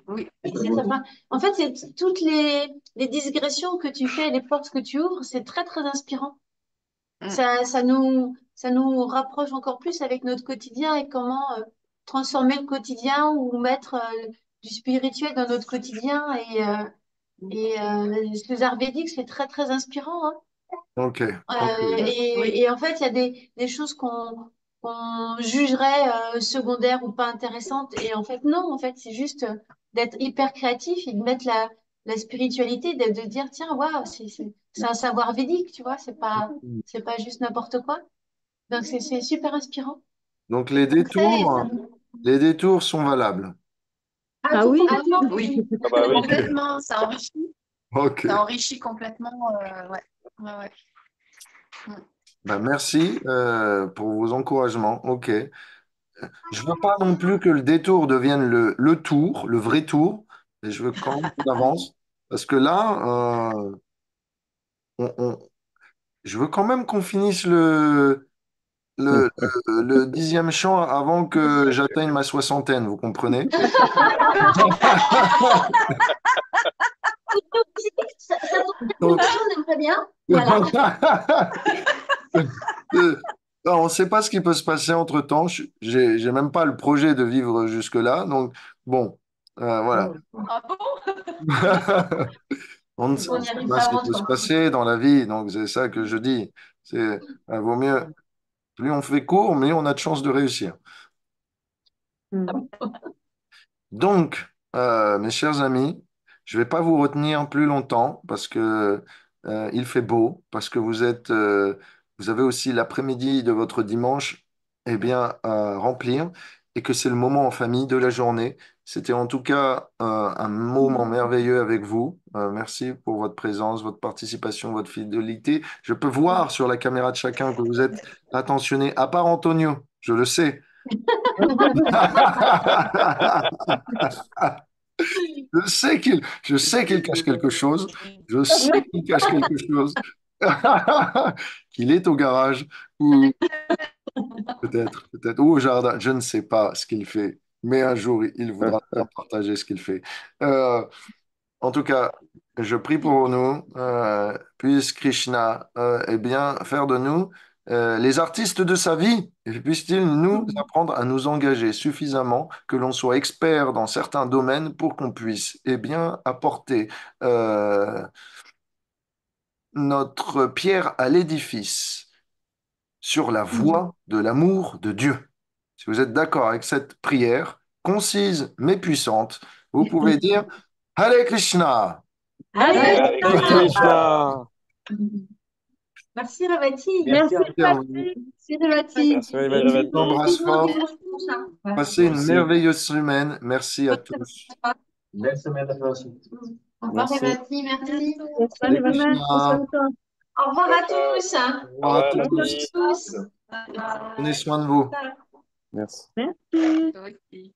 Oui. En fait, c'est toutes les digressions que tu fais, les portes que tu ouvres, c'est très, très inspirant. Mm. Ça nous rapproche encore plus avec notre quotidien et comment transformer le quotidien ou mettre du spirituel dans notre quotidien. Et ces arts védiques, c'est très, très inspirant, hein. Ok. Euh, Ok. Oui. et en fait, il y a des choses qu'on jugerait secondaires ou pas intéressantes. Et en fait, non, en fait, c'est juste d'être hyper créatif et de mettre la spiritualité, de dire, tiens, waouh, c'est un savoir védique, tu vois, c'est pas juste n'importe quoi. Donc, c'est super inspirant. Donc, les Donc, détours, les détours sont valables. Ah oui, complètement. Oui. Ah bah oui. Complètement. Ça enrichit. Ok. Ça enrichit complètement. Ouais. Ouais, ouais. Mm. Bah, merci pour vos encouragements. Ok. Je veux pas non plus que le détour devienne le tour, le vrai tour, mais je veux quand même qu'on avance. Parce que là, je veux quand même qu'on finisse le 10e chant avant que j'atteigne ma soixantaine, vous comprenez? Ça tombe bien, nous Donc, aussi, on aimerait bien. Voilà. non, on ne sait pas ce qui peut se passer entre-temps. J'ai même pas le projet de vivre jusque-là. Donc, bon. Voilà. Ah bon? On ne On sait n'y arrive pas pas ce qui avant peut se toi. passer dans la vie, donc c'est ça que je dis. Vaut mieux, plus on fait court, mieux on a de chances de réussir. Mm. Donc, mes chers amis, je ne vais pas vous retenir plus longtemps parce que il fait beau, parce que vous avez aussi l'après-midi de votre dimanche, eh bien, à remplir et que c'est le moment en famille de la journée. C'était en tout cas un moment merveilleux avec vous. Merci pour votre présence, votre participation, votre fidélité. Je peux voir sur la caméra de chacun que vous êtes attentionné, à part Antonio, je le sais. Je sais qu'il cache quelque chose. Je sais qu'il cache quelque chose. Qu'il est au garage ou peut-être, ou au jardin. Je ne sais pas ce qu'il fait, mais un jour, il voudra bien partager ce qu'il fait. Euh, En tout cas, je prie pour nous, puisse Krishna, eh bien, faire de nous les artistes de sa vie, et puisse-t-il nous apprendre à nous engager suffisamment, que l'on soit expert dans certains domaines pour qu'on puisse, eh bien, apporter notre pierre à l'édifice sur la voie de l'amour de Dieu. Si vous êtes d'accord avec cette prière, concise mais puissante, vous pouvez dire Hare Krishna. Allez, Allez, Hare Krishna. merci Ravati. Merci à Merci à vous. Merci, Révati. Merci, Je vous Vajravati. embrasse Vivement fort. dimanche prochain. Passez Vous une aussi. merveilleuse semaine. Merci à tous. Belle semaine à toi aussi. au revoir, Merci. Révati, merci. Merci, Hare Révati. Prends soin Krishna. de toi. Au revoir à tous. Au Au revoir à revoir, Prends soin de tous. Vati. Tous. toi. Prenez soin de vous. Merci. Merci. Toi aussi.